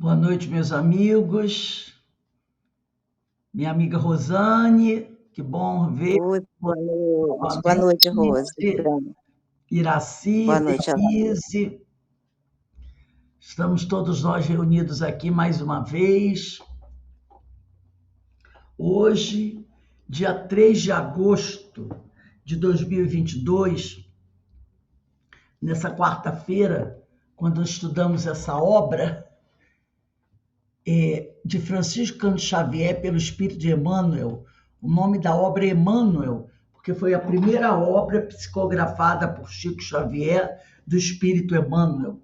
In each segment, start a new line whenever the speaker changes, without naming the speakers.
Boa noite, meus amigos. Minha amiga Rosane, que bom ver
Oi, boa noite. Boa noite, Rose.
novamente. Iraci,
Boa noite, Ana.
Denise. Estamos todos nós reunidos aqui mais uma vez. Hoje, dia 3 de agosto de 2022, nessa quarta-feira, quando estudamos essa obra de Francisco Cândido Xavier, pelo Espírito de Emmanuel. O nome da obra é Emmanuel, porque foi a primeira obra psicografada por Chico Xavier do Espírito Emmanuel.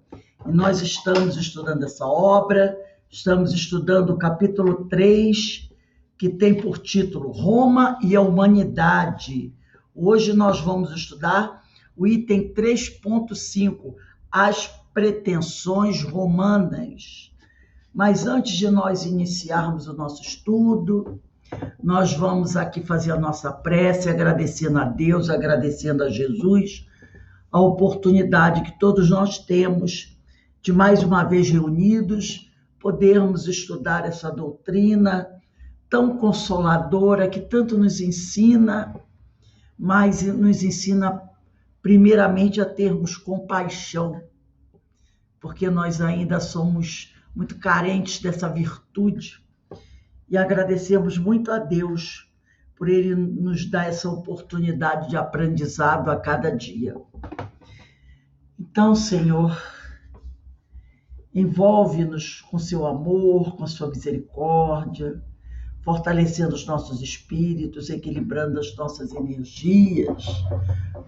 E nós estamos estudando essa obra, estamos estudando o capítulo 3, que tem por título Roma e a Humanidade. Hoje nós vamos estudar o item 3.5, as pretensões romanas. Mas antes de nós iniciarmos o nosso estudo, nós vamos aqui fazer a nossa prece, agradecendo a Deus, agradecendo a Jesus, a oportunidade que todos nós temos de mais uma vez reunidos, podermos estudar essa doutrina tão consoladora, que tanto nos ensina, mas nos ensina primeiramente a termos compaixão, porque nós ainda somos muito carentes dessa virtude, e agradecemos muito a Deus por Ele nos dar essa oportunidade de aprendizado a cada dia. Então, Senhor, envolve-nos com seu amor, com sua misericórdia, fortalecendo os nossos espíritos, equilibrando as nossas energias,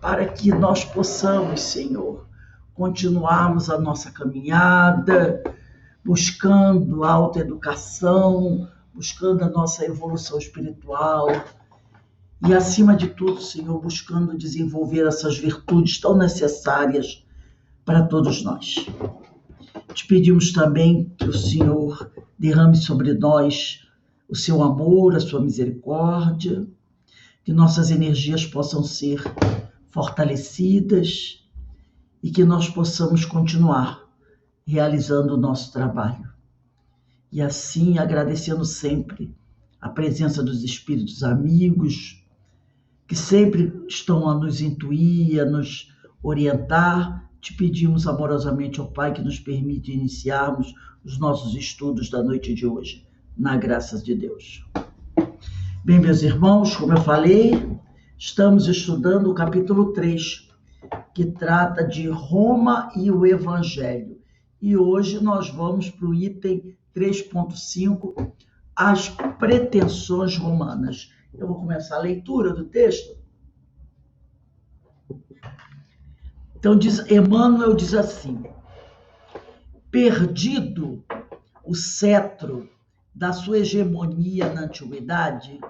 para que nós possamos, Senhor, continuarmos a nossa caminhada, buscando a autoeducação, buscando a nossa evolução espiritual e, acima de tudo, Senhor, buscando desenvolver essas virtudes tão necessárias para todos nós. Te pedimos também que o Senhor derrame sobre nós o seu amor, a sua misericórdia, que nossas energias possam ser fortalecidas e que nós possamos continuar realizando o nosso trabalho. E assim, agradecendo sempre a presença dos espíritos amigos, que sempre estão a nos intuir, a nos orientar, te pedimos amorosamente, ó Pai, que nos permite iniciarmos os nossos estudos da noite de hoje, na graça de Deus. Bem, meus irmãos, como eu falei, estamos estudando o capítulo 3, que trata de Roma e o Evangelho. E hoje nós vamos para o item 3.5, as pretensões romanas. Eu vou começar a leitura do texto. Então, Emmanuel diz assim: perdido o cetro da sua hegemonia na antiguidade,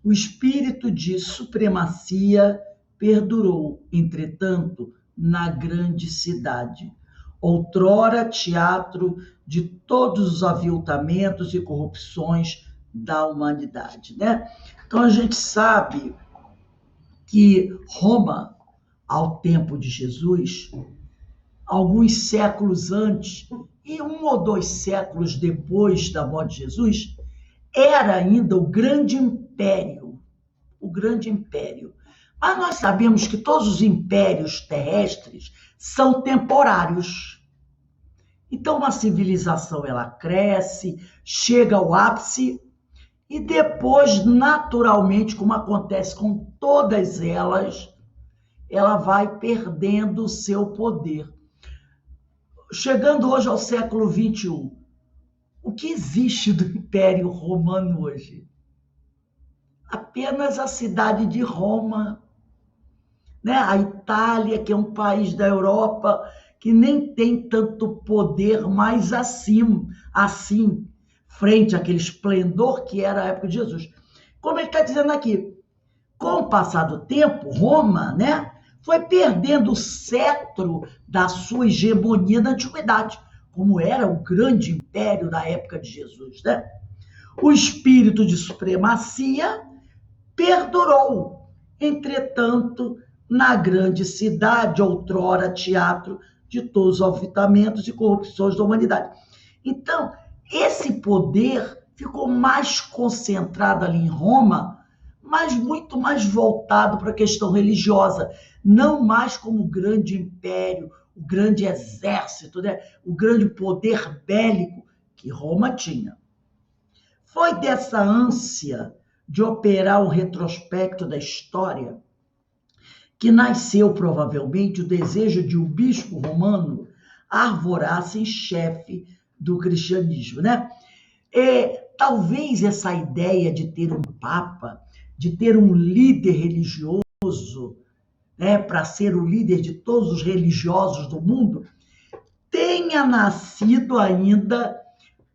o espírito de supremacia perdurou, entretanto, na grande cidade, outrora teatro de todos os aviltamentos e corrupções da humanidade, né? Então a gente sabe que Roma, ao tempo de Jesus, alguns séculos antes e 1 ou 2 séculos depois da morte de Jesus, era ainda o grande império, Mas nós sabemos que todos os impérios terrestres são temporários. Então, uma civilização, ela cresce, chega ao ápice e depois, naturalmente, como acontece com todas elas, ela vai perdendo o seu poder. Chegando hoje ao século XXI, o que existe do Império Romano hoje? Apenas a cidade de Roma, né? A Itália, que é um país da Europa que nem tem tanto poder mais assim, frente àquele esplendor que era a época de Jesus. Como ele está dizendo aqui, com o passar do tempo, Roma, né, foi perdendo o cetro da sua hegemonia na antiguidade, como era o grande império da época de Jesus, né? O espírito de supremacia perdurou, entretanto, na grande cidade, outrora teatro de todos os aviltamentos e corrupções da humanidade. Então, esse poder ficou mais concentrado ali em Roma, mas muito mais voltado para a questão religiosa, não mais como o grande império, o grande exército, né? O grande poder bélico que Roma tinha. Foi dessa ânsia de operar o retrospecto da história que nasceu provavelmente o desejo de um bispo romano arvorasse em chefe do cristianismo, né? Talvez essa ideia de ter um papa, de ter um líder religioso, né, para ser o líder de todos os religiosos do mundo, tenha nascido ainda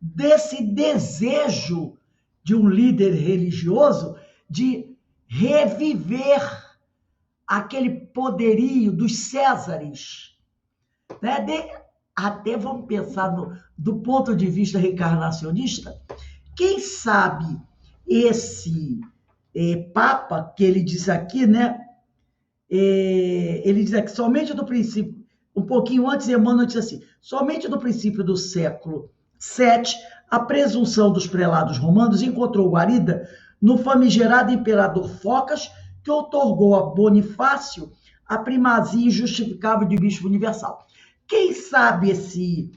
desse desejo de um líder religioso de reviver aquele poderio dos Césares, né? Até vamos pensar do ponto de vista reencarnacionista, quem sabe esse Papa, que ele diz aqui, né? Ele diz aqui, somente do princípio, um pouquinho antes, Emmanuel diz assim, somente do princípio do século VII, a presunção dos prelados romanos encontrou guarida no famigerado imperador Focas, que outorgou a Bonifácio a primazia injustificável de bispo universal. Quem sabe esse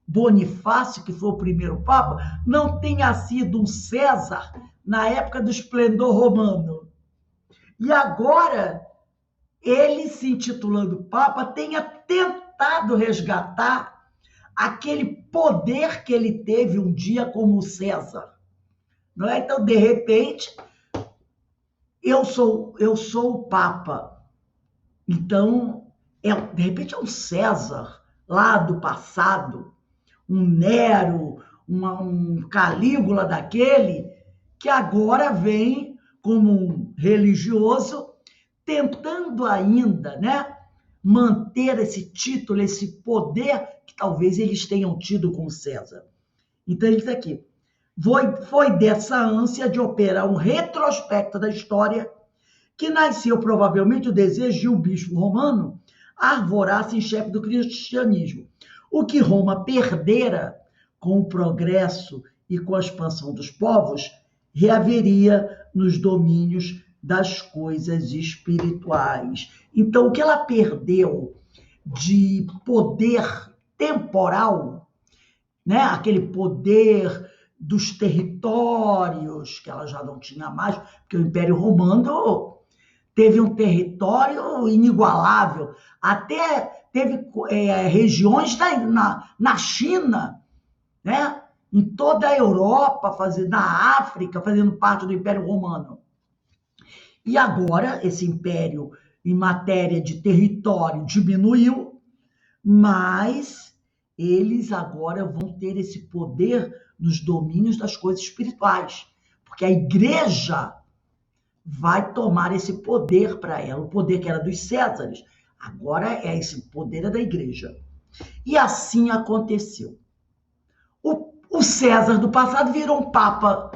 Bonifácio, que foi o primeiro papa, não tenha sido um César na época do esplendor romano. E agora, ele, se intitulando papa, tenha tentado resgatar aquele poder que ele teve um dia como César. Não é? Então, de repente, eu sou o papa. Então, de repente é um César lá do passado, um Nero, um Calígula daquele, que agora vem como um religioso, tentando ainda, né, manter esse título, esse poder que talvez eles tenham tido com César. Então, ele diz aqui, foi dessa ânsia de operar um retrospecto da história que nasceu provavelmente o desejo de um bispo romano arvorasse em chefe do cristianismo. O que Roma perdera com o progresso e com a expansão dos povos, reaveria nos domínios das coisas espirituais. Então, o que ela perdeu de poder temporal, né? Aquele poder dos territórios, que ela já não tinha mais, porque o Império Romano teve um território inigualável, até teve regiões na China, né? Em toda a Europa, na África, fazendo parte do Império Romano. E agora, esse império, em matéria de território, diminuiu, mas eles agora vão ter esse poder nos domínios das coisas espirituais, porque a igreja vai tomar esse poder para ela, o poder que era dos Césares, agora esse poder é da igreja. E assim aconteceu. O César do passado virou um papa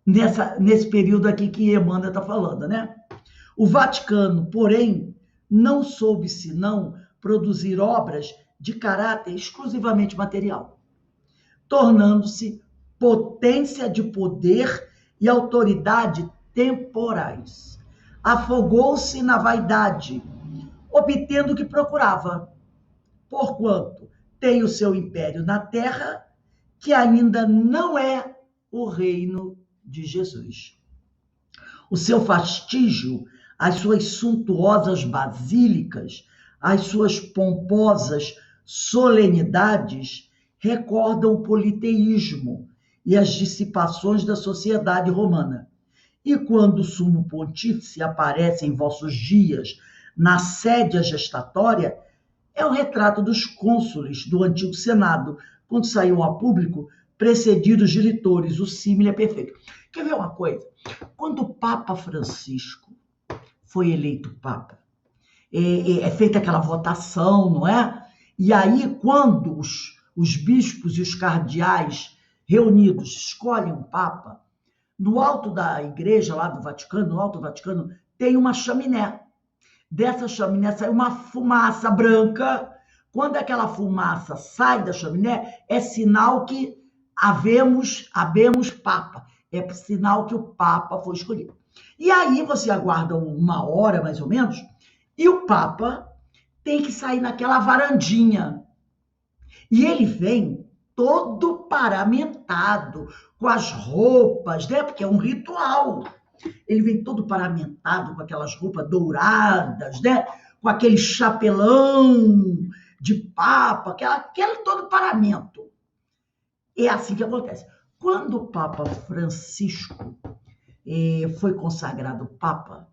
nesse período aqui que Emmanuel está falando, né? O Vaticano, porém, não soube senão produzir obras de caráter exclusivamente material, tornando-se potência de poder e autoridade temporais. Afogou-se na vaidade, obtendo o que procurava, porquanto tem o seu império na terra, que ainda não é o reino de Jesus. O seu fastígio, as suas suntuosas basílicas, as suas pomposas solenidades recordam o politeísmo e as dissipações da sociedade romana. E quando o sumo pontífice aparece em vossos dias na sédia gestatória, é o retrato dos cônsules do antigo Senado, quando saíam a público, precedidos de litores, o símile é perfeito. Quer ver uma coisa? Quando o Papa Francisco foi eleito Papa, é feita aquela votação, não é? E aí, quando os bispos e os cardeais reunidos escolhem um Papa, no alto da igreja, lá do Vaticano, no alto do Vaticano, tem uma chaminé. Dessa chaminé sai uma fumaça branca. Quando aquela fumaça sai da chaminé, é sinal que habemos Papa. É por sinal que o Papa foi escolhido. E aí você aguarda 1 hora, mais ou menos, e o Papa tem que sair naquela varandinha. E ele vem todo paramentado, com as roupas, né? Porque é um ritual. Ele vem todo paramentado, com aquelas roupas douradas, né? Com aquele chapelão de papa, aquele todo paramento. É assim que acontece. Quando o Papa Francisco foi consagrado Papa,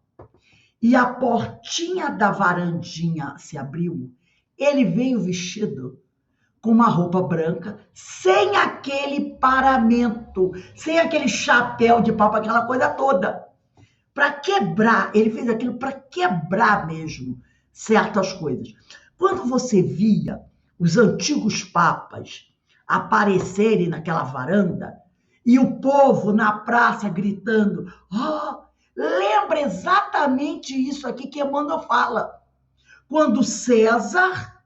e a portinha da varandinha se abriu, ele veio vestido com uma roupa branca, sem aquele paramento, sem aquele chapéu de papa, aquela coisa toda. Para quebrar, ele fez aquilo para quebrar mesmo certas coisas. Quando você via os antigos papas aparecerem naquela varanda e o povo na praça gritando, lembra exatamente isso aqui que Emmanuel fala. Quando César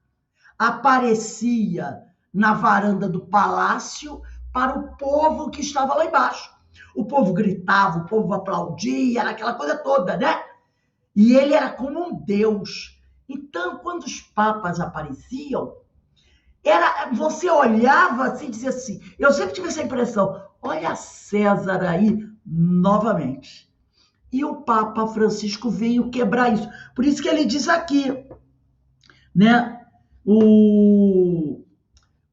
aparecia na varanda do palácio para o povo que estava lá embaixo. O povo gritava, o povo aplaudia, era aquela coisa toda, né? E ele era como um deus. Então, quando os papas apareciam, você olhava assim e dizia assim, eu sempre tive essa impressão, olha César aí novamente. E o Papa Francisco veio quebrar isso. Por isso que ele diz aqui, né? O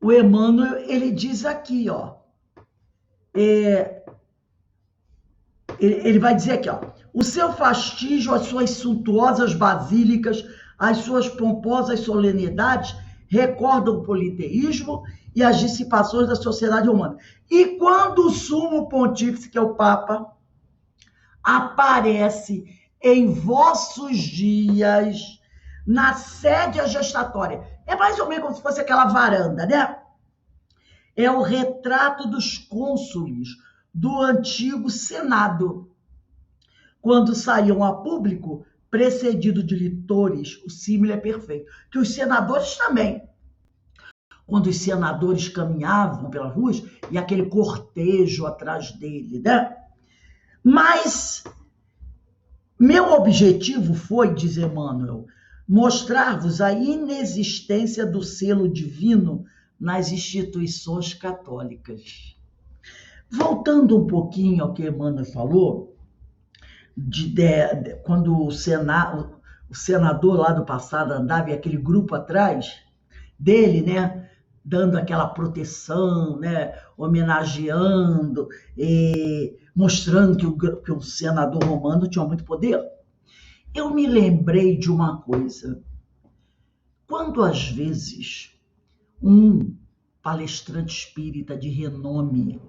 Emmanuel, ele diz aqui, ele vai dizer aqui, o seu fastígio, as suas suntuosas basílicas, as suas pomposas solenidades recordam o politeísmo e as dissipações da sociedade humana. E quando o sumo pontífice, que é o Papa, aparece em vossos dias na sede gestatória, é mais ou menos como se fosse aquela varanda, né? É o retrato dos cônsules do antigo Senado, quando saíam a público, precedido de litores, o símile é perfeito, que os senadores também, quando os senadores caminhavam pelas ruas, e aquele cortejo atrás dele, né? Mas meu objetivo foi, diz Emmanuel, mostrar-vos a inexistência do selo divino nas instituições católicas. Voltando um pouquinho ao que Emmanuel falou, quando o senador lá do passado andava e aquele grupo atrás dele, né, dando aquela proteção, né, homenageando, mostrando que o senador romano tinha muito poder. Eu me lembrei de uma coisa. Quando, às vezes, um palestrante espírita de renome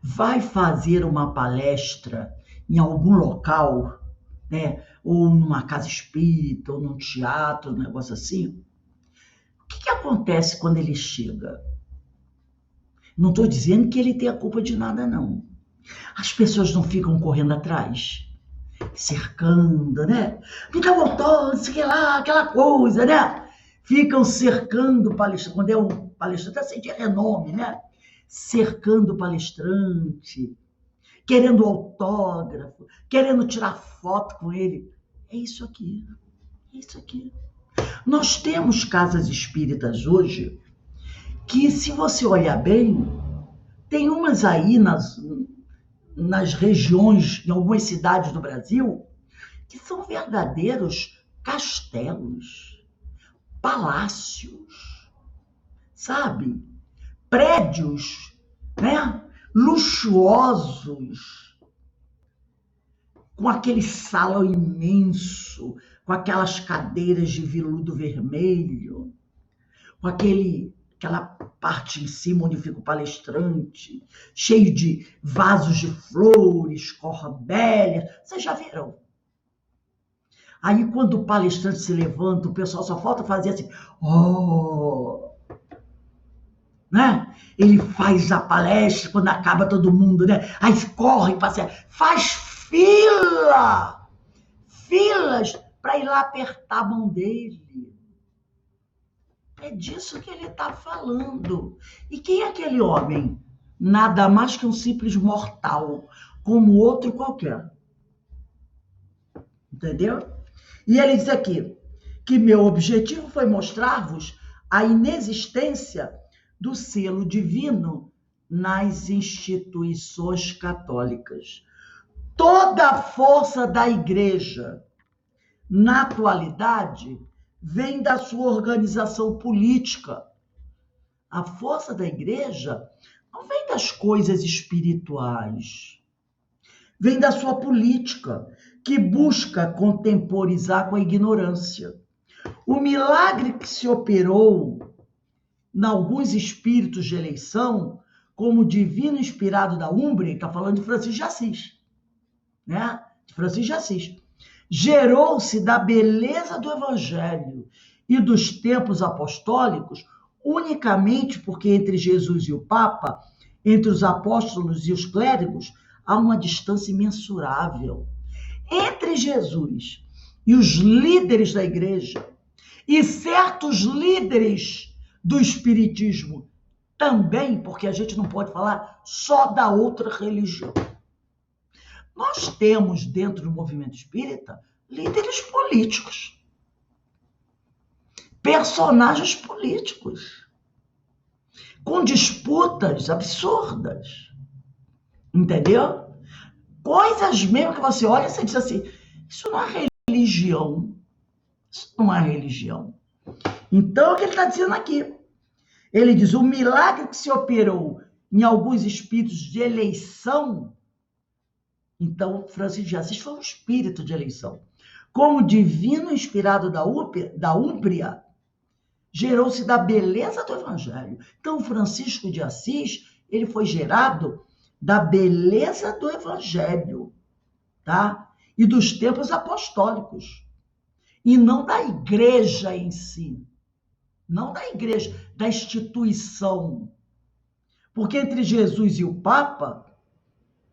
vai fazer uma palestra em algum local, né, ou numa casa espírita, ou num teatro, um negócio assim, o que acontece quando ele chega? Não estou dizendo que ele tem a culpa de nada, não. As pessoas não ficam correndo atrás, cercando, né? Fica voltando, sei lá, aquela coisa, né? Ficam cercando o palestrante, quando é um palestrante assim de renome, né? Cercando o palestrante, querendo autógrafo, querendo tirar foto com ele. É isso aqui, é isso aqui. Nós temos casas espíritas hoje que, se você olhar bem, tem umas aí nas regiões, em algumas cidades do Brasil, que são verdadeiros castelos, palácios, sabe? Prédios, né? Luxuosos, com aquele salão imenso, com aquelas cadeiras de veludo vermelho, com aquela parte em cima onde fica o palestrante, cheio de vasos de flores, corbélias. Vocês já viram? Aí, quando o palestrante se levanta, o pessoal só falta fazer assim, né? Ele faz a palestra, quando acaba todo mundo, né? Aí corre, passeia, faz filas para ir lá apertar a mão dele. É disso que ele está falando. E quem é aquele homem? nada mais que um simples mortal, como outro qualquer. Entendeu? E ele diz aqui que meu objetivo foi mostrar-vos a inexistência do selo divino nas instituições católicas. Toda a força da igreja, na atualidade, vem da sua organização política. A força da igreja não vem das coisas espirituais, vem da sua política, que busca contemporizar com a ignorância. O milagre que se operou em alguns espíritos de eleição, como o divino inspirado da Úmbria, está falando de Francisco de Assis, né? De Francisco de Assis. Gerou-se da beleza do Evangelho e dos tempos apostólicos unicamente porque entre Jesus e o Papa, entre os apóstolos e os clérigos, há uma distância imensurável. Entre Jesus e os líderes da igreja e certos líderes do espiritismo também, porque a gente não pode falar só da outra religião. Nós temos dentro do movimento espírita líderes políticos, personagens políticos, com disputas absurdas, entendeu? Coisas mesmo que você olha e você diz assim, isso não é religião, isso não é religião. Então, o que ele está dizendo aqui? Ele diz, o milagre que se operou em alguns espíritos de eleição, então, Francisco de Assis foi um espírito de eleição. Como divino inspirado da Úmbria, gerou-se da beleza do Evangelho. Então, Francisco de Assis, ele foi gerado da beleza do Evangelho, tá? E dos tempos apostólicos. E não da igreja em si. Não da igreja, da instituição. Porque entre Jesus e o Papa,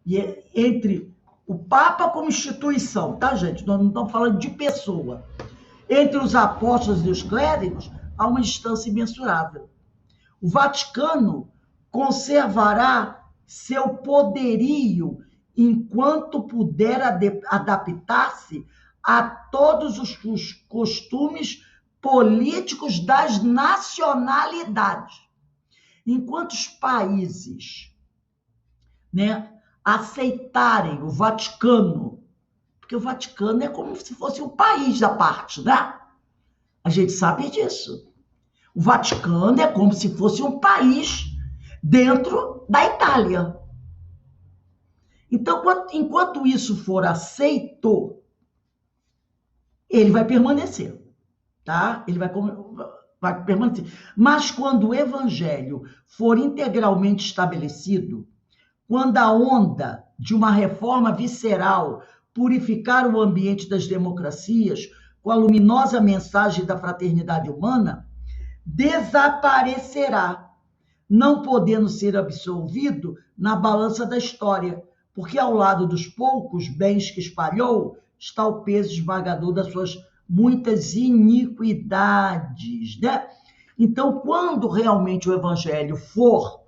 e entre o Papa como instituição, tá, gente? Nós não estamos falando de pessoa. Entre os apóstolos e os clérigos, há uma distância imensurável. O Vaticano conservará seu poderio enquanto puder adaptar-se a todos os costumes políticos das nacionalidades. Enquanto os países, né, aceitarem o Vaticano, porque o Vaticano é como se fosse um país à parte, né? A gente sabe disso. O Vaticano é como se fosse um país dentro da Itália. Então, enquanto isso for aceito, ele vai permanecer, tá? Ele vai permanecer. Mas quando o evangelho for integralmente estabelecido, quando a onda de uma reforma visceral purificar o ambiente das democracias com a luminosa mensagem da fraternidade humana, desaparecerá, não podendo ser absolvido na balança da história, porque ao lado dos poucos bens que espalhou está o peso esmagador das suas muitas iniquidades, né? Então, quando realmente o evangelho for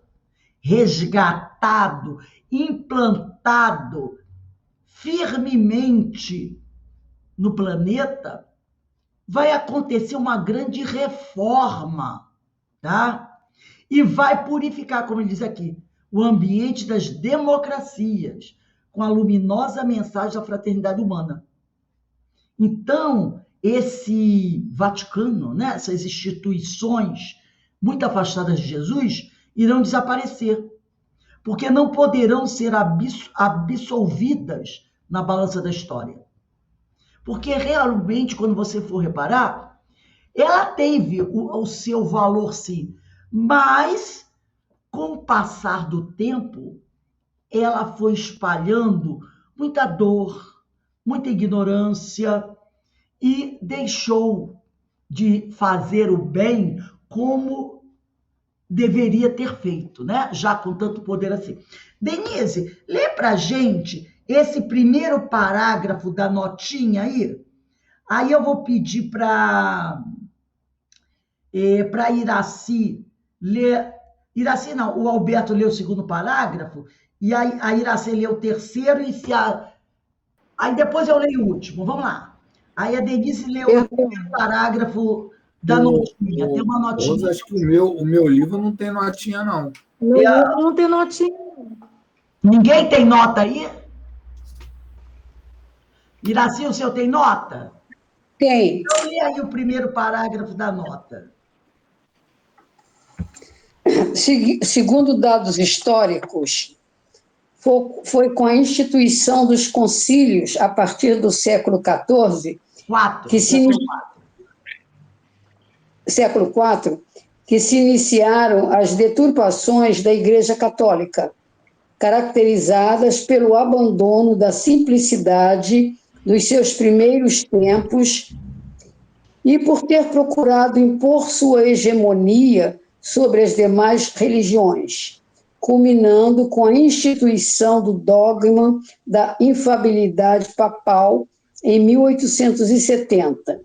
resgatado, implantado firmemente no planeta, vai acontecer uma grande reforma, tá? E vai purificar, como ele diz aqui, o ambiente das democracias, com a luminosa mensagem da fraternidade humana. Então, esse Vaticano, né, essas instituições muito afastadas de Jesus, irão desaparecer, porque não poderão ser absolvidas na balança da história. Porque realmente, quando você for reparar, ela teve o seu valor, sim, mas com o passar do tempo, ela foi espalhando muita dor, muita ignorância e deixou de fazer o bem como deveria ter feito, né? Já com tanto poder assim. Denise, lê pra gente esse primeiro parágrafo da notinha aí. Aí eu vou pedir para Iraci ler Iraci, não, o Alberto leu o segundo parágrafo, e a Iraci leu o terceiro, aí depois eu leio o último, vamos lá. Aí a Denise leu o primeiro parágrafo da notinha, tem uma
Rosa,
notinha.
acho que o meu livro não tem notinha, não.
Meu livro não tem notinha.
Ninguém tem nota aí? Iraci, o seu tem nota?
Tem.
Então lê aí o primeiro parágrafo da nota.
Segundo dados históricos, foi com a instituição dos concílios a partir do século XIV, século IV, que se iniciaram as deturpações da Igreja Católica, caracterizadas pelo abandono da simplicidade dos seus primeiros tempos e por ter procurado impor sua hegemonia sobre as demais religiões, culminando com a instituição do dogma da infalibilidade papal em 1870.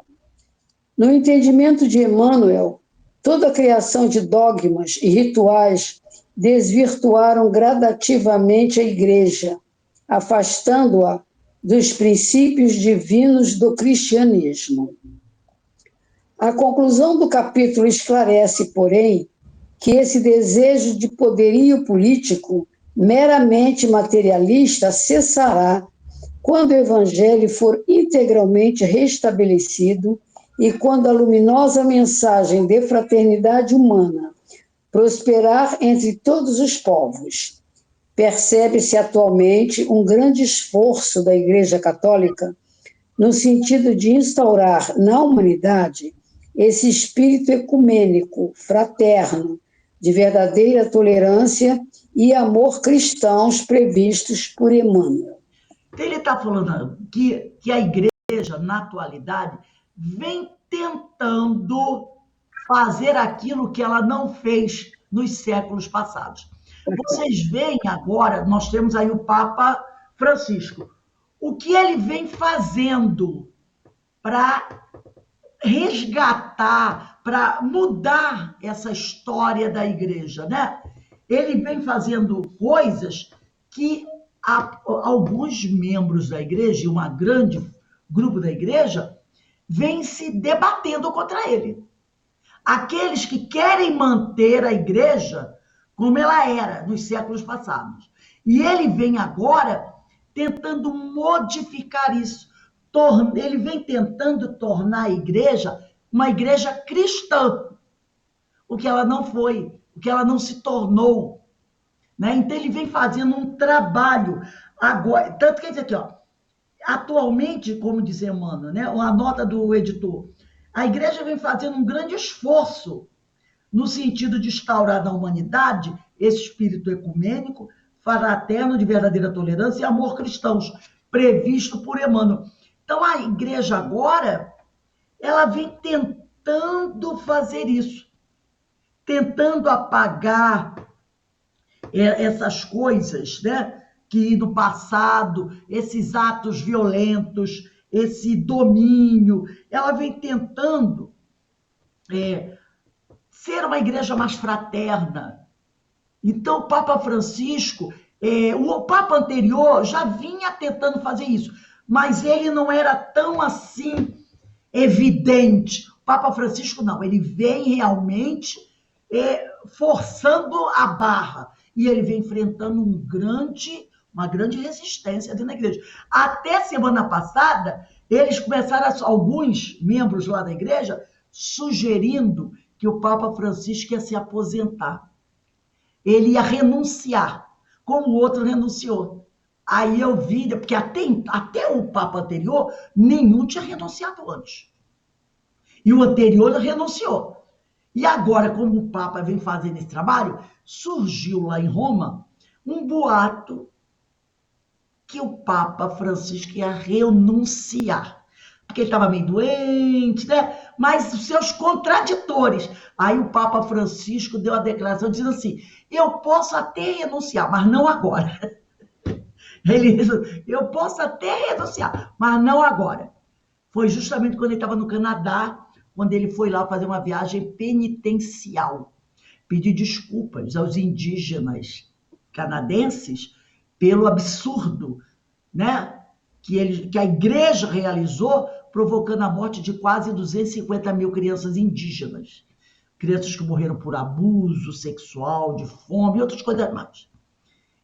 No entendimento de Emmanuel, toda a criação de dogmas e rituais desvirtuaram gradativamente a Igreja, afastando-a dos princípios divinos do cristianismo. A conclusão do capítulo esclarece, porém, que esse desejo de poderio político meramente materialista cessará quando o Evangelho for integralmente restabelecido e quando a luminosa mensagem de fraternidade humana prosperar entre todos os povos. Percebe-se atualmente um grande esforço da Igreja Católica no sentido de instaurar na humanidade esse espírito ecumênico, fraterno, de verdadeira tolerância e amor cristãos previstos por Emmanuel.
Ele está falando que a Igreja, na atualidade, vem tentando fazer aquilo que ela não fez nos séculos passados. Vocês veem agora, nós temos aí o Papa Francisco. O que ele vem fazendo para resgatar, para mudar essa história da Igreja, né? Ele vem fazendo coisas que alguns membros da Igreja, e um grande grupo da Igreja, vem se debatendo contra ele. Aqueles que querem manter a Igreja como ela era nos séculos passados. E ele vem agora tentando modificar isso. Ele vem tentando tornar a Igreja uma Igreja cristã, o que ela não foi, o que ela não se tornou. Né? Então ele vem fazendo um trabalho agora, tanto quer dizer aqui, ó, atualmente, como diz Emmanuel, né, a nota do editor, a Igreja vem fazendo um grande esforço no sentido de instaurar na humanidade esse espírito ecumênico, fraterno, de verdadeira tolerância e amor cristãos, previsto por Emmanuel. Então, a Igreja agora, ela vem tentando fazer isso, tentando apagar essas coisas, né, que no passado, esses atos violentos, esse domínio, ela vem tentando ser uma igreja mais fraterna. Então, o Papa Francisco, o Papa anterior já vinha tentando fazer isso, mas ele não era tão assim evidente. O Papa Francisco não, ele vem realmente forçando a barra, e ele vem enfrentando uma grande resistência dentro da igreja. Até semana passada, eles começaram, alguns membros lá da igreja, sugerindo que o Papa Francisco ia se aposentar. Ele ia renunciar, como o outro renunciou. Aí eu vi, porque até o Papa anterior, nenhum tinha renunciado antes. E o anterior renunciou. E agora, como o Papa vem fazendo esse trabalho, surgiu lá em Roma um boato que o Papa Francisco ia renunciar. Porque ele estava meio doente, né? Mas os seus contraditores. Aí o Papa Francisco deu a declaração dizendo assim, eu posso até renunciar, mas não agora. Eu posso até renunciar, mas não agora. Foi justamente quando ele estava no Canadá, quando ele foi lá fazer uma viagem penitencial. pedir desculpas aos indígenas canadenses pelo absurdo, né, que a igreja realizou, provocando a morte de quase 250 mil crianças indígenas. Crianças que morreram por abuso sexual, de fome e outras coisas mais.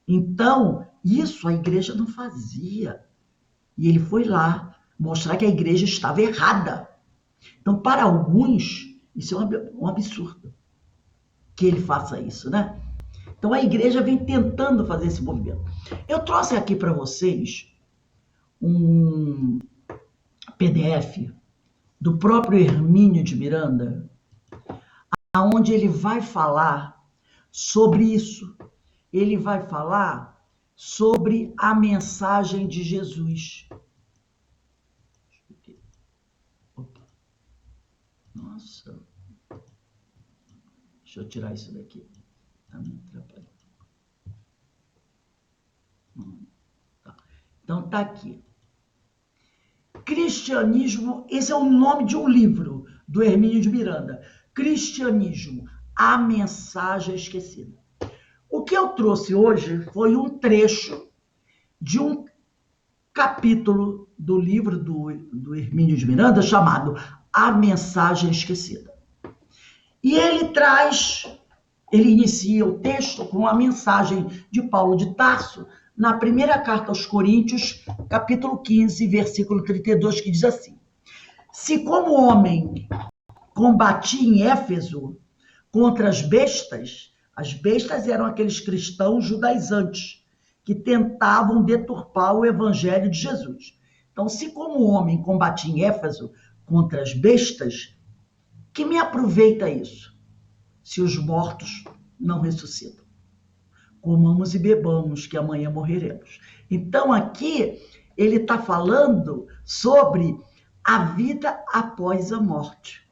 Então, isso a igreja não fazia. E ele foi lá mostrar que a igreja estava errada. Então, para alguns, isso é um absurdo que ele faça isso, né? Então, a igreja vem tentando fazer esse movimento. Eu trouxe aqui para vocês um PDF do próprio Hermínio de Miranda, onde ele vai falar sobre isso. Ele vai falar sobre a mensagem de Jesus. Nossa. Deixa eu tirar isso daqui. Tá me atrapalhando. Tá. Então, tá aqui. Cristianismo, esse é o nome de um livro do Hermínio de Miranda. Cristianismo, a mensagem esquecida. O que eu trouxe hoje foi um trecho de um capítulo do livro do Hermínio de Miranda chamado A Mensagem Esquecida. E ele inicia o texto com a mensagem de Paulo de Tarso, na primeira carta aos Coríntios, capítulo 15, versículo 32, que diz assim: se como homem combati em Éfeso contra as bestas eram aqueles cristãos judaizantes que tentavam deturpar o evangelho de Jesus. Então, se como homem combati em Éfeso contra as bestas, que me aproveita isso, se os mortos não ressuscitam? Comamos e bebamos, que amanhã morreremos. Então, aqui, ele está falando sobre a vida após a morte.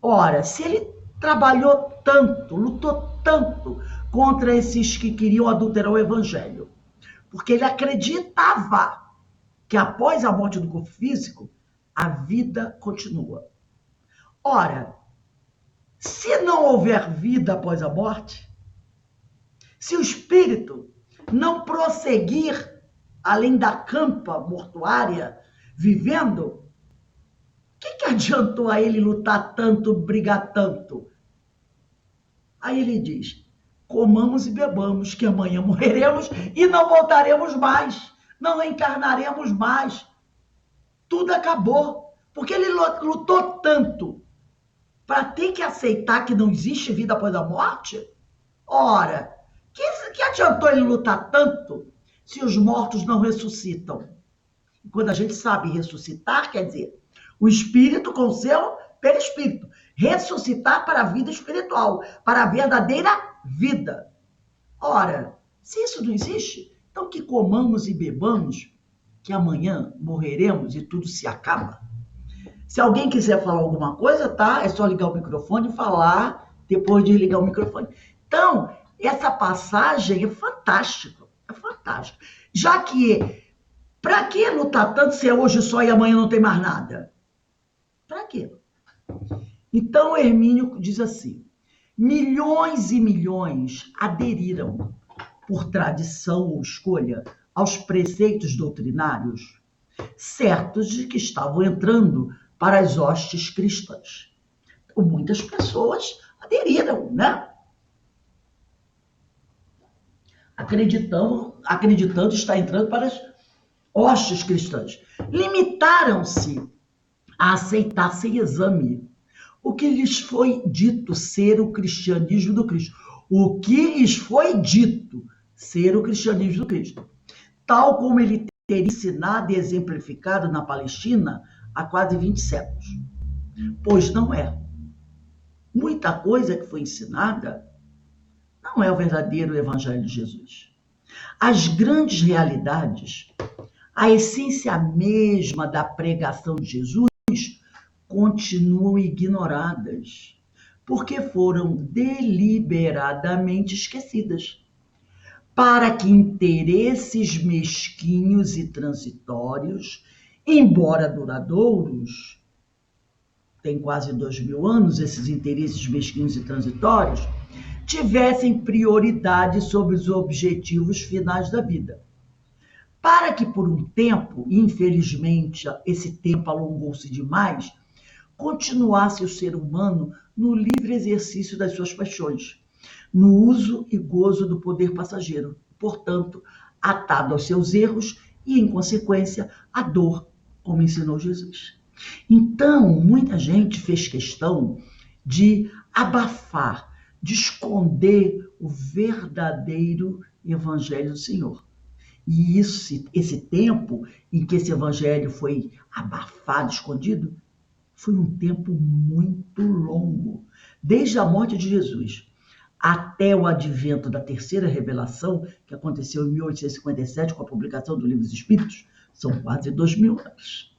Ora, se ele trabalhou tanto, lutou tanto contra esses que queriam adulterar o evangelho, porque ele acreditava que após a morte do corpo físico, a vida continua. Ora, se não houver vida após a morte, se o espírito não prosseguir além da campa mortuária, vivendo, o que adiantou a ele lutar tanto, brigar tanto? Aí ele diz: comamos e bebamos, que amanhã morreremos e não voltaremos mais, não reencarnaremos mais. Tudo acabou, porque ele lutou tanto para ter que aceitar que não existe vida após a morte. Ora, que adiantou ele lutar tanto se os mortos não ressuscitam? E quando a gente sabe ressuscitar, quer dizer, o espírito com seu perispírito. Ressuscitar para a vida espiritual, para a verdadeira vida. Ora, se isso não existe, então que comamos e bebamos, que amanhã morreremos e tudo se acaba. Se alguém quiser falar alguma coisa, tá? É só ligar o microfone e falar depois de ligar o microfone. Então, essa passagem é fantástica, é fantástica. Já que, para que lutar tanto se é hoje só e amanhã não tem mais nada? Para quê? Então, Hermínio diz assim: milhões e milhões aderiram, por tradição ou escolha, aos preceitos doutrinários, certos de que estavam entrando para as hostes cristãs. Então, muitas pessoas aderiram, né? Acreditando estar entrando para as hostes cristãs. Limitaram-se a aceitar sem exame o que lhes foi dito ser o cristianismo do Cristo. O que lhes foi dito ser o cristianismo do Cristo. Tal como ele teria ensinado e exemplificado na Palestina há quase 20 séculos. Pois não é. Muita coisa que foi ensinada não é o verdadeiro evangelho de Jesus. As grandes realidades, a essência mesma da pregação de Jesus, continuam ignoradas, porque foram deliberadamente esquecidas, para que interesses mesquinhos e transitórios, embora duradouros, tem quase 2000 anos, esses interesses mesquinhos e transitórios, tivessem prioridade sobre os objetivos finais da vida. Para que por um tempo, infelizmente esse tempo alongou-se demais, continuasse o ser humano no livre exercício das suas paixões, no uso e gozo do poder passageiro, portanto, atado aos seus erros e, em consequência, à dor, como ensinou Jesus. Então, muita gente fez questão de abafar, de esconder o verdadeiro Evangelho do Senhor. E esse tempo em que esse Evangelho foi abafado, escondido, foi um tempo muito longo, desde a morte de Jesus até o advento da terceira revelação, que aconteceu em 1857, com a publicação do Livro dos Espíritos, são quase 2000 anos.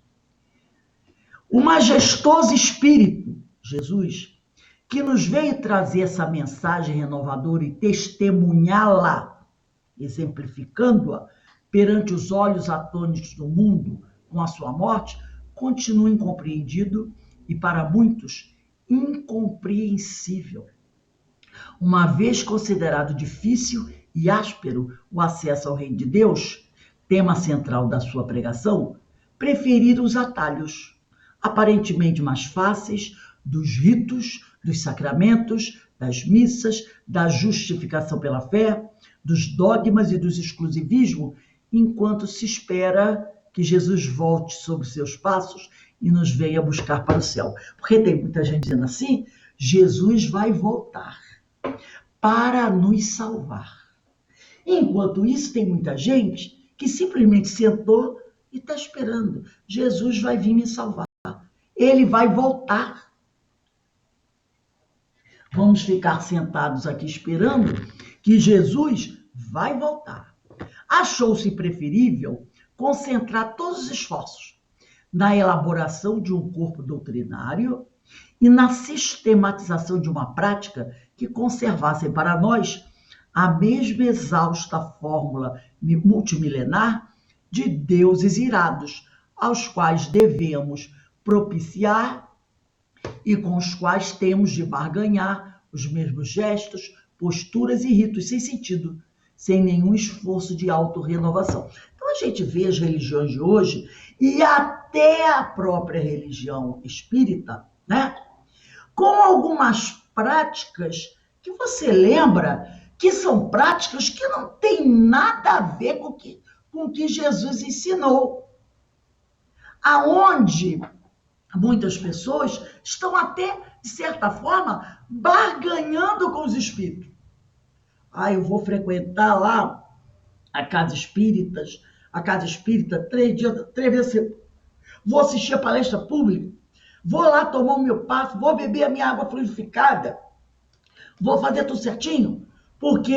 O majestoso Espírito, Jesus, que nos veio trazer essa mensagem renovadora e testemunhá-la, exemplificando-a perante os olhos atônitos do mundo com a sua morte, continua incompreendido e, para muitos, incompreensível. Uma vez considerado difícil e áspero o acesso ao reino de Deus, tema central da sua pregação, preferiram os atalhos, aparentemente mais fáceis, dos ritos, dos sacramentos, das missas, da justificação pela fé, dos dogmas e dos exclusivismos, enquanto se espera que Jesus volte sobre os seus passos e nos venha buscar para o céu. Porque tem muita gente dizendo assim, Jesus vai voltar para nos salvar. Enquanto isso, tem muita gente que simplesmente sentou e está esperando. Jesus vai vir me salvar. Ele vai voltar. Vamos ficar sentados aqui esperando que Jesus vai voltar. Achou-se preferível concentrar todos os esforços na elaboração de um corpo doutrinário e na sistematização de uma prática que conservasse para nós a mesma exausta fórmula multimilenar de deuses irados, aos quais devemos propiciar e com os quais temos de barganhar os mesmos gestos, posturas e ritos sem sentido, sem nenhum esforço de autorrenovação. Então a gente vê as religiões de hoje e até a própria religião espírita, né, com algumas práticas que você lembra que são práticas que não têm nada a ver com o que Jesus ensinou. Aonde muitas pessoas estão até, de certa forma, barganhando com os espíritos. Eu vou frequentar lá a casa espírita 3 vezes. Vou assistir a palestra pública, vou lá tomar o meu passo, vou beber a minha água fluidificada, vou fazer tudo certinho, porque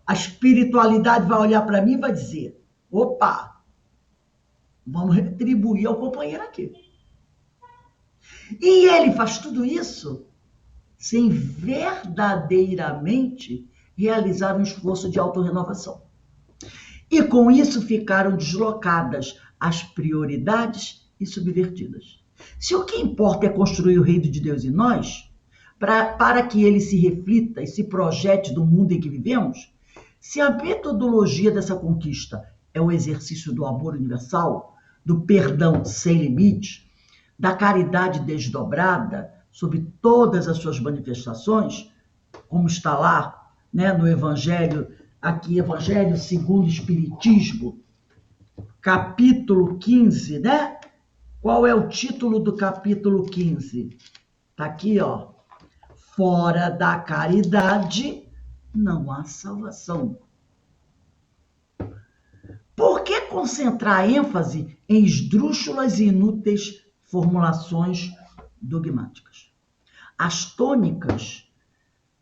a espiritualidade vai olhar para mim e vai dizer, opa, vamos retribuir ao companheiro aqui. E ele faz tudo isso sem verdadeiramente realizar um esforço de autorrenovação. E com isso ficaram deslocadas as prioridades e subvertidas. Se o que importa é construir o reino de Deus em nós, para que ele se reflita e se projete no mundo em que vivemos, se a metodologia dessa conquista é o exercício do amor universal, do perdão sem limite, da caridade desdobrada sobre todas as suas manifestações, como está lá, né, no Evangelho, aqui, Evangelho segundo o Espiritismo, capítulo 15, né? Qual é o título do capítulo 15? Está aqui, ó. Fora da caridade não há salvação. Por que concentrar ênfase em esdrúxulas e inúteis formulações dogmáticas? As tônicas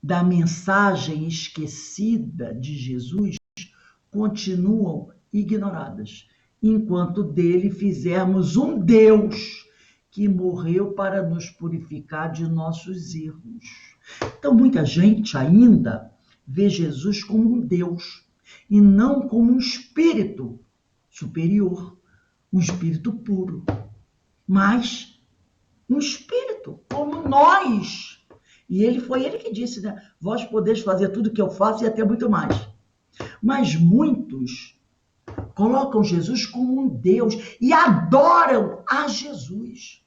da mensagem esquecida de Jesus continuam ignoradas, enquanto dele fizermos um Deus que morreu para nos purificar de nossos erros. Então, muita gente ainda vê Jesus como um Deus e não como um espírito superior, um espírito puro. Mas um espírito, como nós. E foi ele que disse, né? Vós podeis fazer tudo o que eu faço e até muito mais. Mas muitos colocam Jesus como um Deus e adoram a Jesus.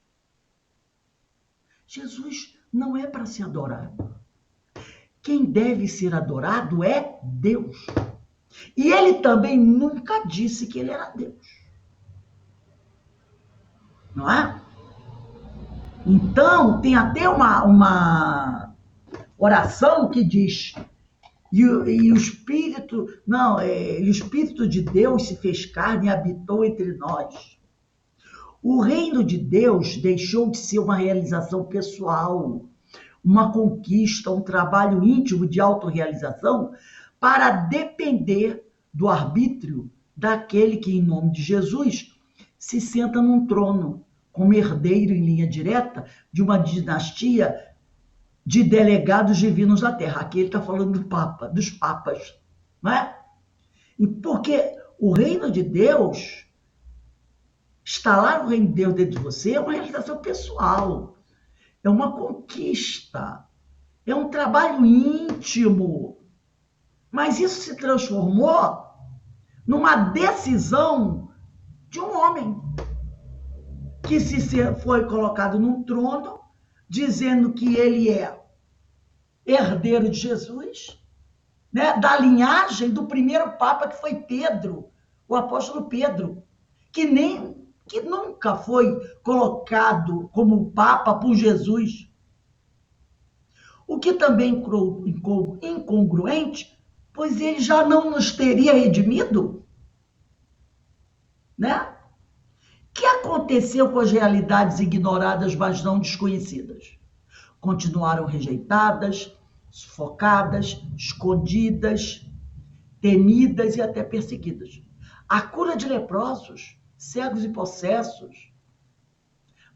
Jesus não é para ser adorado. Quem deve ser adorado é Deus. E ele também nunca disse que ele era Deus. Não é? Então, tem até uma oração que diz: e o Espírito, e o Espírito de Deus se fez carne e habitou entre nós. O reino de Deus deixou de ser uma realização pessoal, uma conquista, um trabalho íntimo de autorrealização, para depender do arbítrio daquele que, em nome de Jesus, se senta num trono, como herdeiro em linha direta de uma dinastia de delegados divinos da Terra. Aqui ele está falando do Papa, dos papas, não é? Porque o reino de Deus, instalar o reino de Deus dentro de você, é uma realização pessoal, é uma conquista, é um trabalho íntimo. Mas isso se transformou numa decisão de um homem que foi colocado num trono, dizendo que ele é herdeiro de Jesus, né? Da linhagem do primeiro Papa, que foi Pedro, o apóstolo Pedro, que nunca foi colocado como Papa por Jesus. O que também é incongruente, pois ele já não nos teria redimido, né? O que aconteceu com as realidades ignoradas, mas não desconhecidas? Continuaram rejeitadas, sufocadas, escondidas, temidas e até perseguidas. A cura de leprosos, cegos e possessos,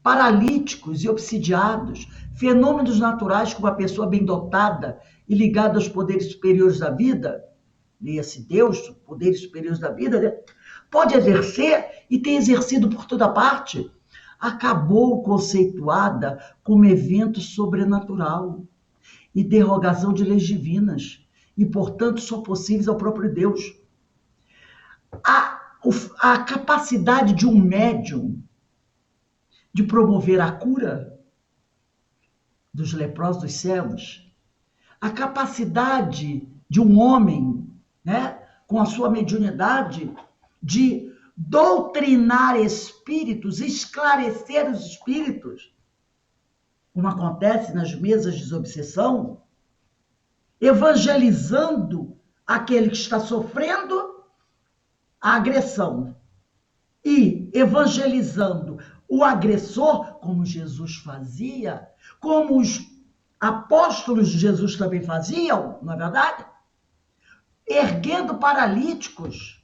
paralíticos e obsidiados, fenômenos naturais como a pessoa bem dotada e ligada aos poderes superiores da vida, leia-se Deus, poderes superiores da vida, né? Pode exercer e tem exercido por toda parte, acabou conceituada como evento sobrenatural e derrogação de leis divinas, e, portanto, só possíveis ao próprio Deus. A capacidade de um médium de promover a cura dos leprosos, dos cegos, a capacidade de um homem, né, com a sua mediunidade, de doutrinar espíritos, esclarecer os espíritos, como acontece nas mesas de desobsessão, evangelizando aquele que está sofrendo a agressão e evangelizando o agressor, como Jesus fazia, como os apóstolos de Jesus também faziam, não é verdade? Erguendo paralíticos.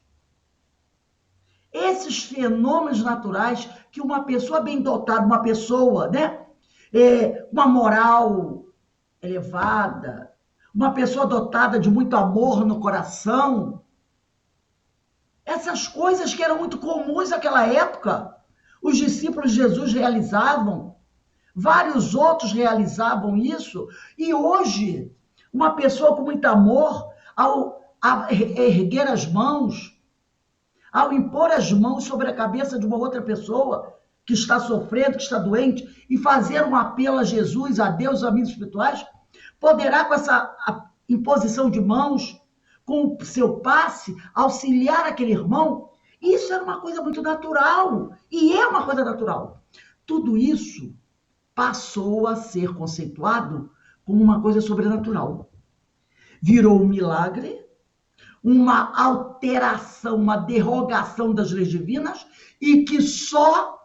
Esses fenômenos naturais que uma pessoa bem dotada, uma pessoa, né, uma moral elevada, uma pessoa dotada de muito amor no coração, essas coisas que eram muito comuns naquela época, os discípulos de Jesus realizavam, vários outros realizavam isso, e hoje, uma pessoa com muito amor, ao erguer as mãos, ao impor as mãos sobre a cabeça de uma outra pessoa que está sofrendo, que está doente, e fazer um apelo a Jesus, a Deus, aos amigos espirituais, poderá, com essa imposição de mãos, com o seu passe, auxiliar aquele irmão. Isso era uma coisa muito natural, e é uma coisa natural. Tudo isso passou a ser conceituado como uma coisa sobrenatural. Virou um milagre, uma alteração, uma derrogação das leis divinas, e que só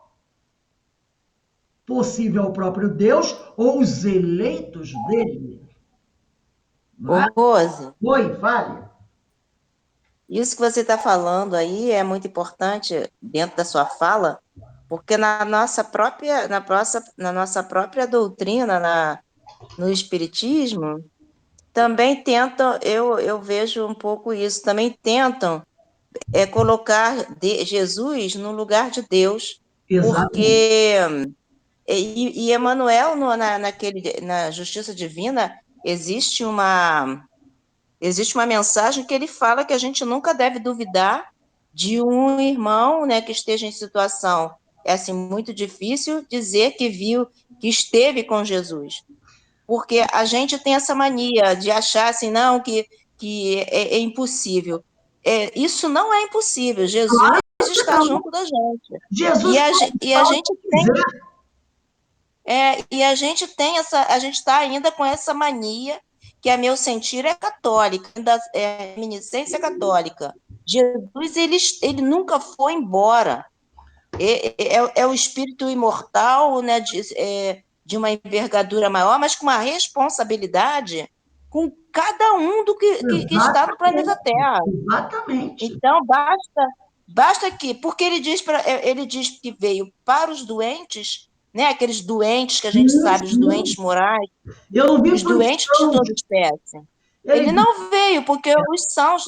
possível ao próprio Deus ou os eleitos dele.
Ô, Rose,
Oi, fale.
isso que você está falando aí é muito importante dentro da sua fala, porque na nossa própria doutrina, no Espiritismo, também tentam, eu vejo um pouco isso, também tentam colocar Jesus no lugar de Deus,
Exatamente.
porque E Emmanuel, na justiça divina, existe uma mensagem que ele fala que a gente nunca deve duvidar de um irmão, né, que esteja em situação assim, muito difícil, dizer que viu, que esteve com Jesus. Porque a gente tem essa mania de achar assim, não, que é impossível. Isso não é impossível. Jesus está junto da gente.
Jesus
E a gente tem
quiser.
e a gente tem a gente está ainda com essa mania que, a meu sentir, é católica, ainda é reminiscência católica. Jesus, ele nunca foi embora. É o espírito imortal, né, de uma envergadura maior, mas com uma responsabilidade com cada um que está no planeta Terra.
Exatamente.
Então, basta que, porque ele diz que veio para os doentes, né, aqueles doentes que a gente sabe, os doentes morais,
Eu não vi
os doentes de toda espécie. Ele não veio, porque os sãos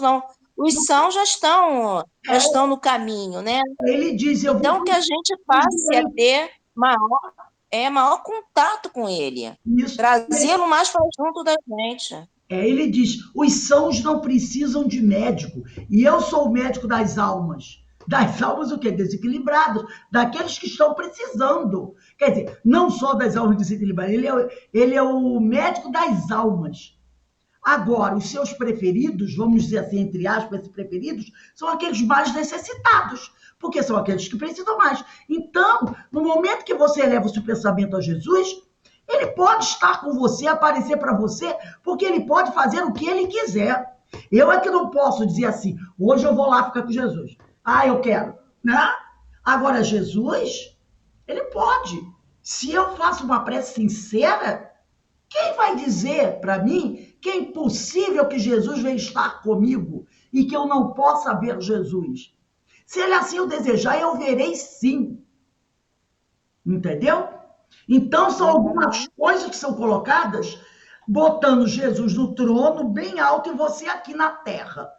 já estão no caminho, né?
Ele diz,
Então, que a gente passe a ter maior contato com ele, trazê-lo mais para junto da gente.
Ele diz, os sãos não precisam de médico, e eu sou o médico das almas. Das almas o quê? Desequilibradas, daqueles que estão precisando. Quer dizer, não só das almas desequilibradas, ele é o médico das almas. Agora, os seus preferidos, vamos dizer assim, entre aspas, preferidos, são aqueles mais necessitados, porque são aqueles que precisam mais. Então, no momento que você eleva o seu pensamento a Jesus, ele pode estar com você, aparecer para você, porque ele pode fazer o que ele quiser. Eu é que não posso dizer assim, hoje eu vou lá ficar com Jesus. Ah, eu quero. Né? Agora, Jesus, ele pode. Se eu faço uma prece sincera, quem vai dizer para mim que é impossível que Jesus venha estar comigo e que eu não possa ver Jesus? Se ele assim o desejar, eu verei sim. Entendeu? Então, são algumas coisas que são colocadas botando Jesus no trono bem alto e você aqui na terra.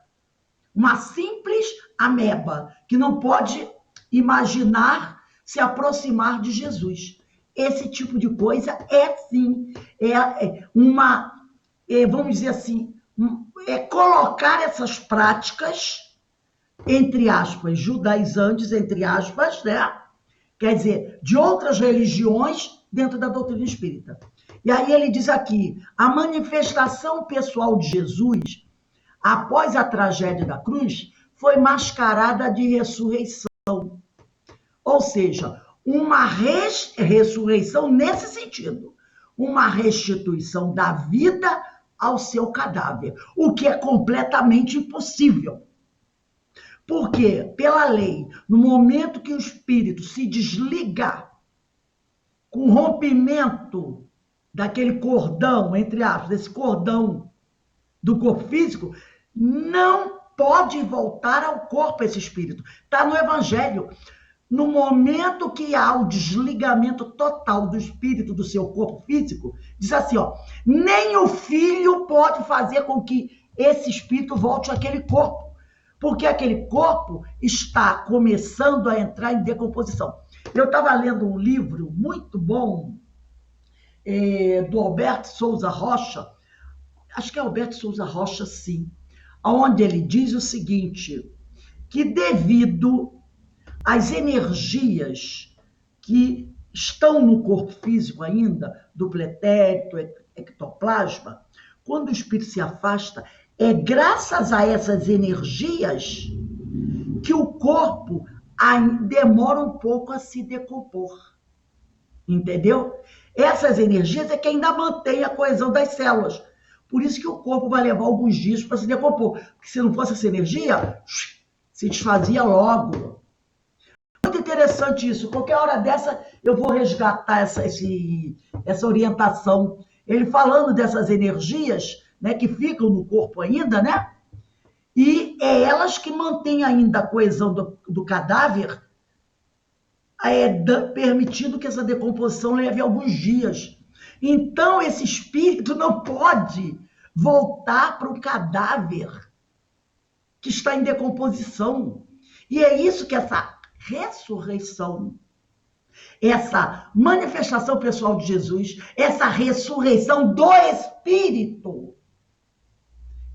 Uma simples ameba que não pode imaginar se aproximar de Jesus. Esse tipo de coisa é, sim, vamos dizer assim, colocar essas práticas, entre aspas, judaizantes, entre aspas, né? Quer dizer, de outras religiões dentro da doutrina espírita. E aí ele diz aqui, a manifestação pessoal de Jesus, após a tragédia da cruz, foi mascarada de ressurreição. Ou seja, uma ressurreição nesse sentido, uma restituição da vida ao seu cadáver, o que é completamente impossível. Porque, pela lei, no momento que o espírito se desligar com o rompimento daquele cordão, entre aspas, desse cordão do corpo físico, não pode voltar ao corpo esse espírito. Está no Evangelho. No momento que há o desligamento total do espírito do seu corpo físico, diz assim, ó, nem o filho pode fazer com que esse espírito volte àquele corpo, porque aquele corpo está começando a entrar em decomposição. Eu estava lendo um livro muito bom do Alberto Souza Rocha, acho que é Alberto Souza Rocha, sim, onde ele diz o seguinte, que devido às energias que estão no corpo físico ainda, do pretérito, ectoplasma, quando o espírito se afasta, é graças a essas energias que o corpo demora um pouco a se decompor. Entendeu? Essas energias é que ainda mantém a coesão das células. Por isso que o corpo vai levar alguns dias para se decompor. Porque se não fosse essa energia, se desfazia logo. Muito interessante isso. Qualquer hora dessa eu vou resgatar essa orientação. Ele falando dessas energias, né, que ficam no corpo ainda, né? E é elas que mantêm ainda a coesão do cadáver, permitindo que essa decomposição leve alguns dias. Então, esse espírito não pode voltar para o cadáver que está em decomposição. E é isso que essa ressurreição essa manifestação pessoal de Jesus, essa ressurreição do Espírito.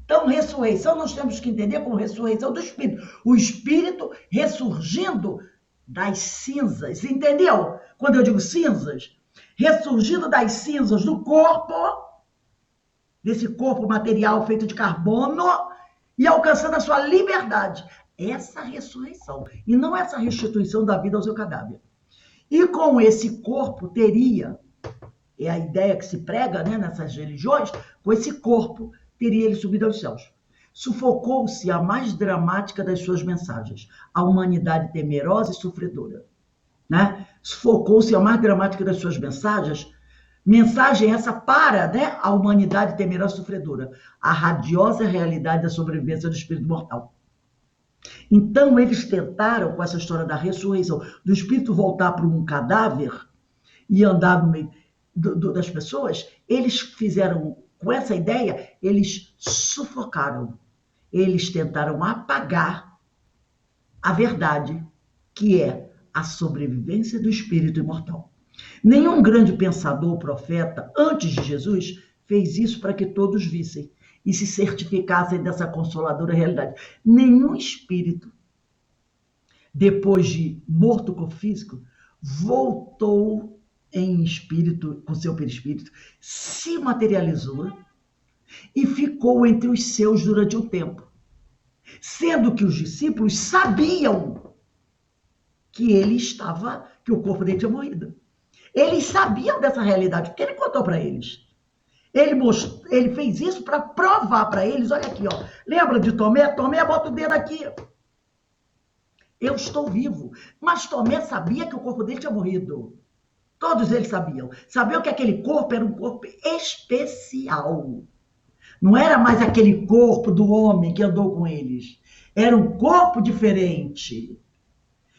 Então, ressurreição nós temos que entender como ressurreição do Espírito. O Espírito ressurgindo das cinzas, entendeu? Quando eu digo cinzas, ressurgindo das cinzas do corpo, desse corpo material feito de carbono, e alcançando a sua liberdade. Essa ressurreição, e não essa restituição da vida ao seu cadáver. E com esse corpo teria, é a ideia que se prega, né, nessas religiões, com esse corpo teria ele subido aos céus. Sufocou-se a mais dramática das suas mensagens, a humanidade temerosa e sofredora. Né? Sufocou-se a mais dramática das suas mensagens, mensagem essa para, né, a humanidade temerosa e sofredora, a radiosa realidade da sobrevivência do espírito mortal. Então, eles tentaram, com essa história da ressurreição, do espírito voltar para um cadáver e andar no meio das pessoas, eles fizeram, com essa ideia, eles sufocaram, eles tentaram apagar a verdade, que é a sobrevivência do espírito imortal. Nenhum grande pensador ou profeta, antes de Jesus, fez isso para que todos vissem e se certificassem dessa consoladora realidade. Nenhum espírito, depois de morto com o físico, voltou em espírito, com seu perispírito, se materializou e ficou entre os seus durante um tempo. Sendo que os discípulos sabiam que que o corpo dele tinha morrido. Eles sabiam dessa realidade, porque ele contou para eles. Ele fez isso para provar para eles, olha aqui, ó. Lembra de Tomé? Tomé, bota o dedo aqui. Eu estou vivo. Mas Tomé sabia que o corpo dele tinha morrido. Todos eles sabiam. Sabiam que aquele corpo era um corpo especial. Não era mais aquele corpo do homem que andou com eles. Era um corpo diferente.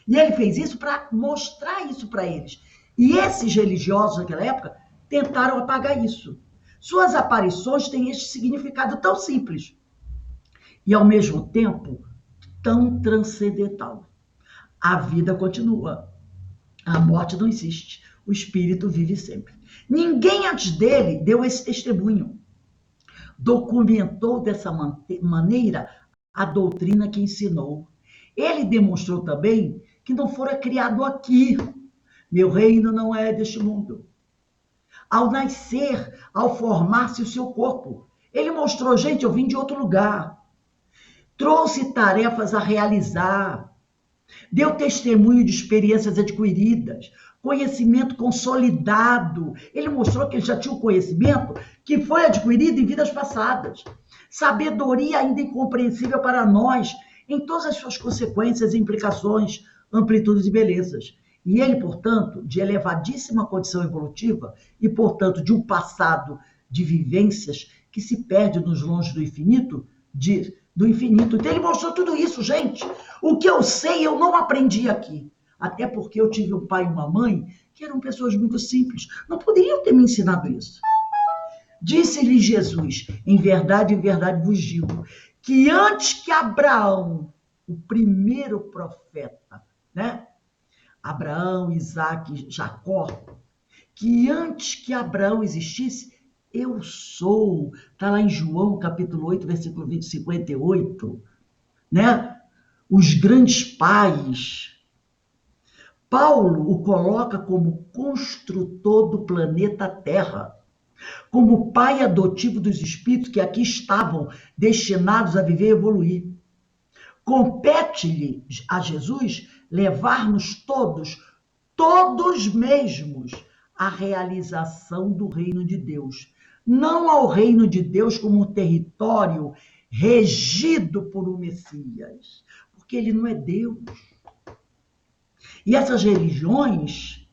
E ele fez isso para mostrar isso para eles. E esses religiosos naquela época tentaram apagar isso. Suas aparições têm este significado tão simples e, ao mesmo tempo, tão transcendental. A vida continua. A morte não existe. O espírito vive sempre. Ninguém antes dele deu esse testemunho. Documentou dessa maneira a doutrina que ensinou. Ele demonstrou também que não fora criado aqui. Meu reino não é deste mundo. Ao nascer, ao formar-se o seu corpo, ele mostrou, gente, eu vim de outro lugar. Trouxe tarefas a realizar. Deu testemunho de experiências adquiridas, conhecimento consolidado. Ele mostrou que ele já tinha um conhecimento que foi adquirido em vidas passadas. Sabedoria ainda incompreensível para nós, em todas as suas consequências, implicações, amplitudes e belezas. E ele, portanto, de elevadíssima condição evolutiva e, portanto, de um passado de vivências que se perde nos longe do infinito, do infinito. Então, ele mostrou tudo isso, gente. O que eu sei, eu não aprendi aqui. Até porque eu tive um pai e uma mãe que eram pessoas muito simples. Não poderiam ter me ensinado isso. Disse-lhe Jesus, em verdade vos digo, que antes que Abraão, o primeiro profeta, né? Abraão, Isaac, Jacó, que antes que Abraão existisse, eu sou. Está lá em João, capítulo 8, versículo 58, né? Os grandes pais. Paulo o coloca como construtor do planeta Terra, como pai adotivo dos espíritos que aqui estavam destinados a viver e evoluir. Compete-lhe a Jesus levar-nos todos mesmos, à realização do reino de Deus. Não ao reino de Deus como um território regido por um Messias, porque ele não é Deus. E essas religiões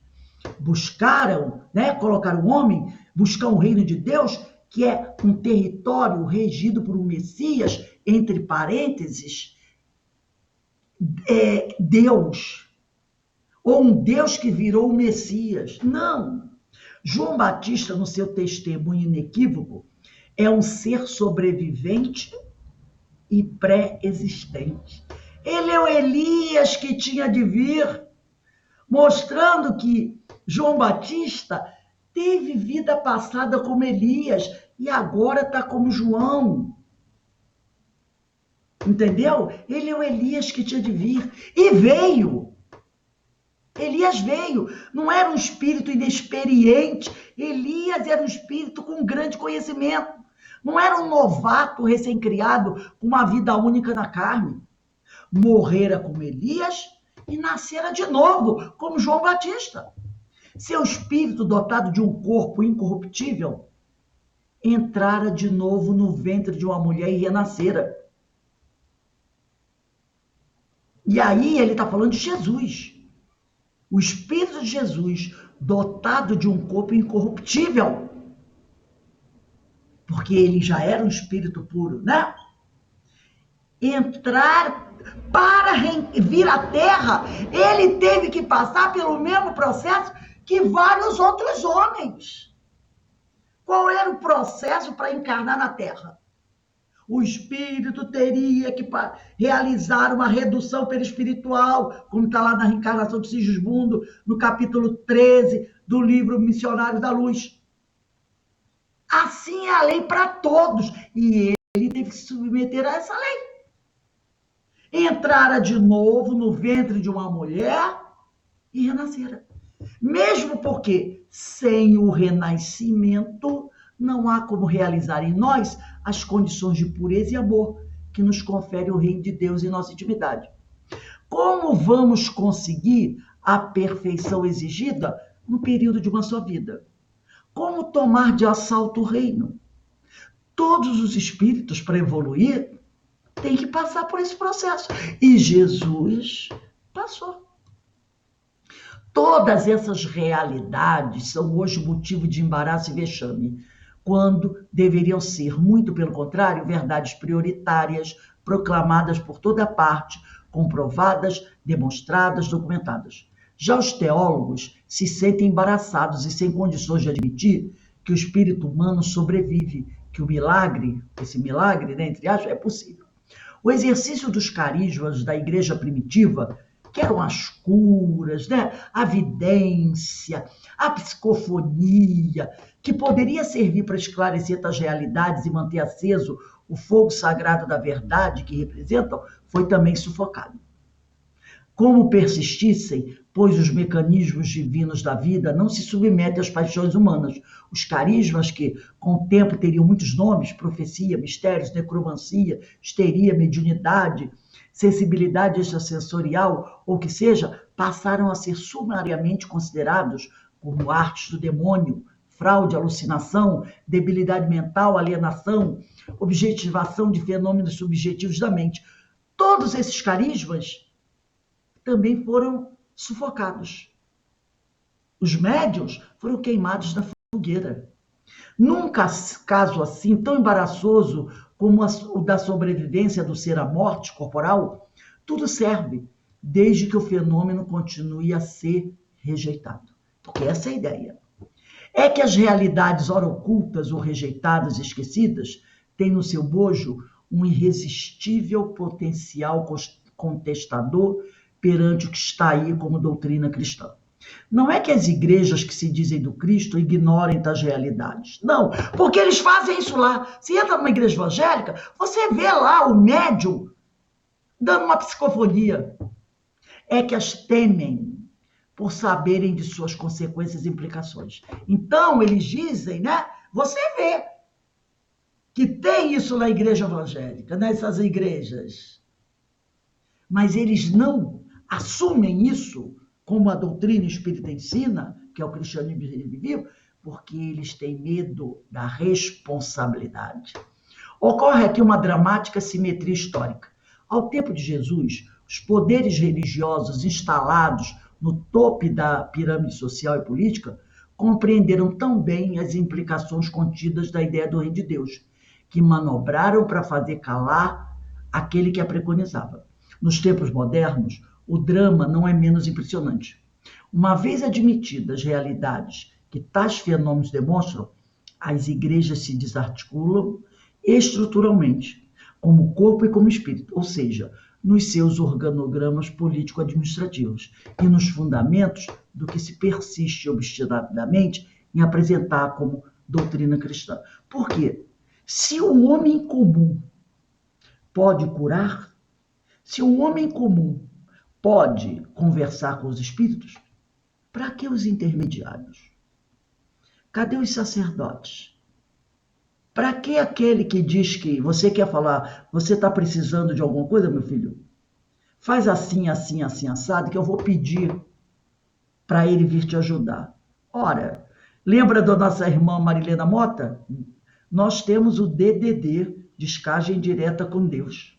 buscaram, né, colocar o homem, buscar o reino de Deus, que é um território regido por um Messias, entre parênteses, Deus, ou um Deus que virou o Messias. Não. João Batista, no seu testemunho inequívoco, é um ser sobrevivente e pré-existente. Ele é o Elias que tinha de vir, mostrando que João Batista teve vida passada como Elias e agora está como João. Entendeu? Ele é o Elias que tinha de vir. E veio. Elias veio. Não era um espírito inexperiente. Elias era um espírito com grande conhecimento. Não era um novato recém-criado com uma vida única na carne. Morrera como Elias e nascera de novo como João Batista. Seu espírito dotado de um corpo incorruptível entrara de novo no ventre de uma mulher e renascera. E aí ele está falando de Jesus. O Espírito de Jesus, dotado de um corpo incorruptível. Porque ele já era um espírito puro, né? Entrar para vir à Terra, ele teve que passar pelo mesmo processo que vários outros homens. Qual era o processo para encarnar na Terra? O espírito teria que realizar uma redução perispiritual, como está lá na reencarnação de Sigismundo, no capítulo 13 do livro Missionários da Luz. Assim é a lei para todos. E ele teve que se submeter a essa lei. Entrara de novo no ventre de uma mulher e renascera. Mesmo porque, sem o renascimento, não há como realizar em nós as condições de pureza e amor que nos confere o reino de Deus em nossa intimidade. Como vamos conseguir a perfeição exigida no período de uma só vida? Como tomar de assalto o reino? Todos os espíritos, para evoluir, têm que passar por esse processo. E Jesus passou. Todas essas realidades são hoje motivo de embaraço e vexame, quando deveriam ser, muito pelo contrário, verdades prioritárias, proclamadas por toda parte, comprovadas, demonstradas, documentadas. Já os teólogos se sentem embaraçados e sem condições de admitir que o espírito humano sobrevive, que o milagre, esse milagre, né, entre aspas, é possível. O exercício dos carismas da igreja primitiva, que eram as curas, né, a vidência, a psicofonia, que poderia servir para esclarecer tais realidades e manter aceso o fogo sagrado da verdade que representam, foi também sufocado. Como persistissem, pois os mecanismos divinos da vida não se submetem às paixões humanas. Os carismas que, com o tempo, teriam muitos nomes, profecia, mistérios, necromancia, histeria, mediunidade, sensibilidade extrasensorial, ou que seja, passaram a ser sumariamente considerados como artes do demônio, fraude, alucinação, debilidade mental, alienação, objetivação de fenômenos subjetivos da mente. Todos esses carismas também foram sufocados. Os médiuns foram queimados na fogueira. Num caso assim, tão embaraçoso como o da sobrevivência do ser à morte corporal, tudo serve, desde que o fenômeno continue a ser rejeitado. Porque essa é a ideia. É que as realidades ora ocultas ou rejeitadas, esquecidas, têm no seu bojo um irresistível potencial contestador perante o que está aí como doutrina cristã. Não é que as igrejas que se dizem do Cristo ignorem tais realidades. Não, porque eles fazem isso lá. Se entra numa igreja evangélica, você vê lá o médium dando uma psicofonia. É que as temem por saberem de suas consequências e implicações. Então, eles dizem, né? Você vê que tem isso na igreja evangélica, nessas igrejas. Mas eles não assumem isso como a doutrina espírita ensina, que é o cristianismo vivo, porque eles têm medo da responsabilidade. Ocorre aqui uma dramática simetria histórica. Ao tempo de Jesus, os poderes religiosos instalados no topo da pirâmide social e política compreenderam tão bem as implicações contidas da ideia do reino de Deus, que manobraram para fazer calar aquele que a preconizava. Nos tempos modernos, o drama não é menos impressionante. Uma vez admitidas as realidades que tais fenômenos demonstram, as igrejas se desarticulam estruturalmente, como corpo e como espírito. Ou seja, nos seus organogramas político-administrativos e nos fundamentos do que se persiste obstinadamente em apresentar como doutrina cristã. Por quê? Se o homem comum pode curar, se o homem comum pode conversar com os espíritos, para que os intermediários? Cadê os sacerdotes? Para que aquele que diz que você quer falar, você está precisando de alguma coisa, meu filho? Faz assim, assim, assim, assado, que eu vou pedir para ele vir te ajudar. Ora, lembra da nossa irmã Marilena Mota? Nós temos o DDD, descagem direta com Deus.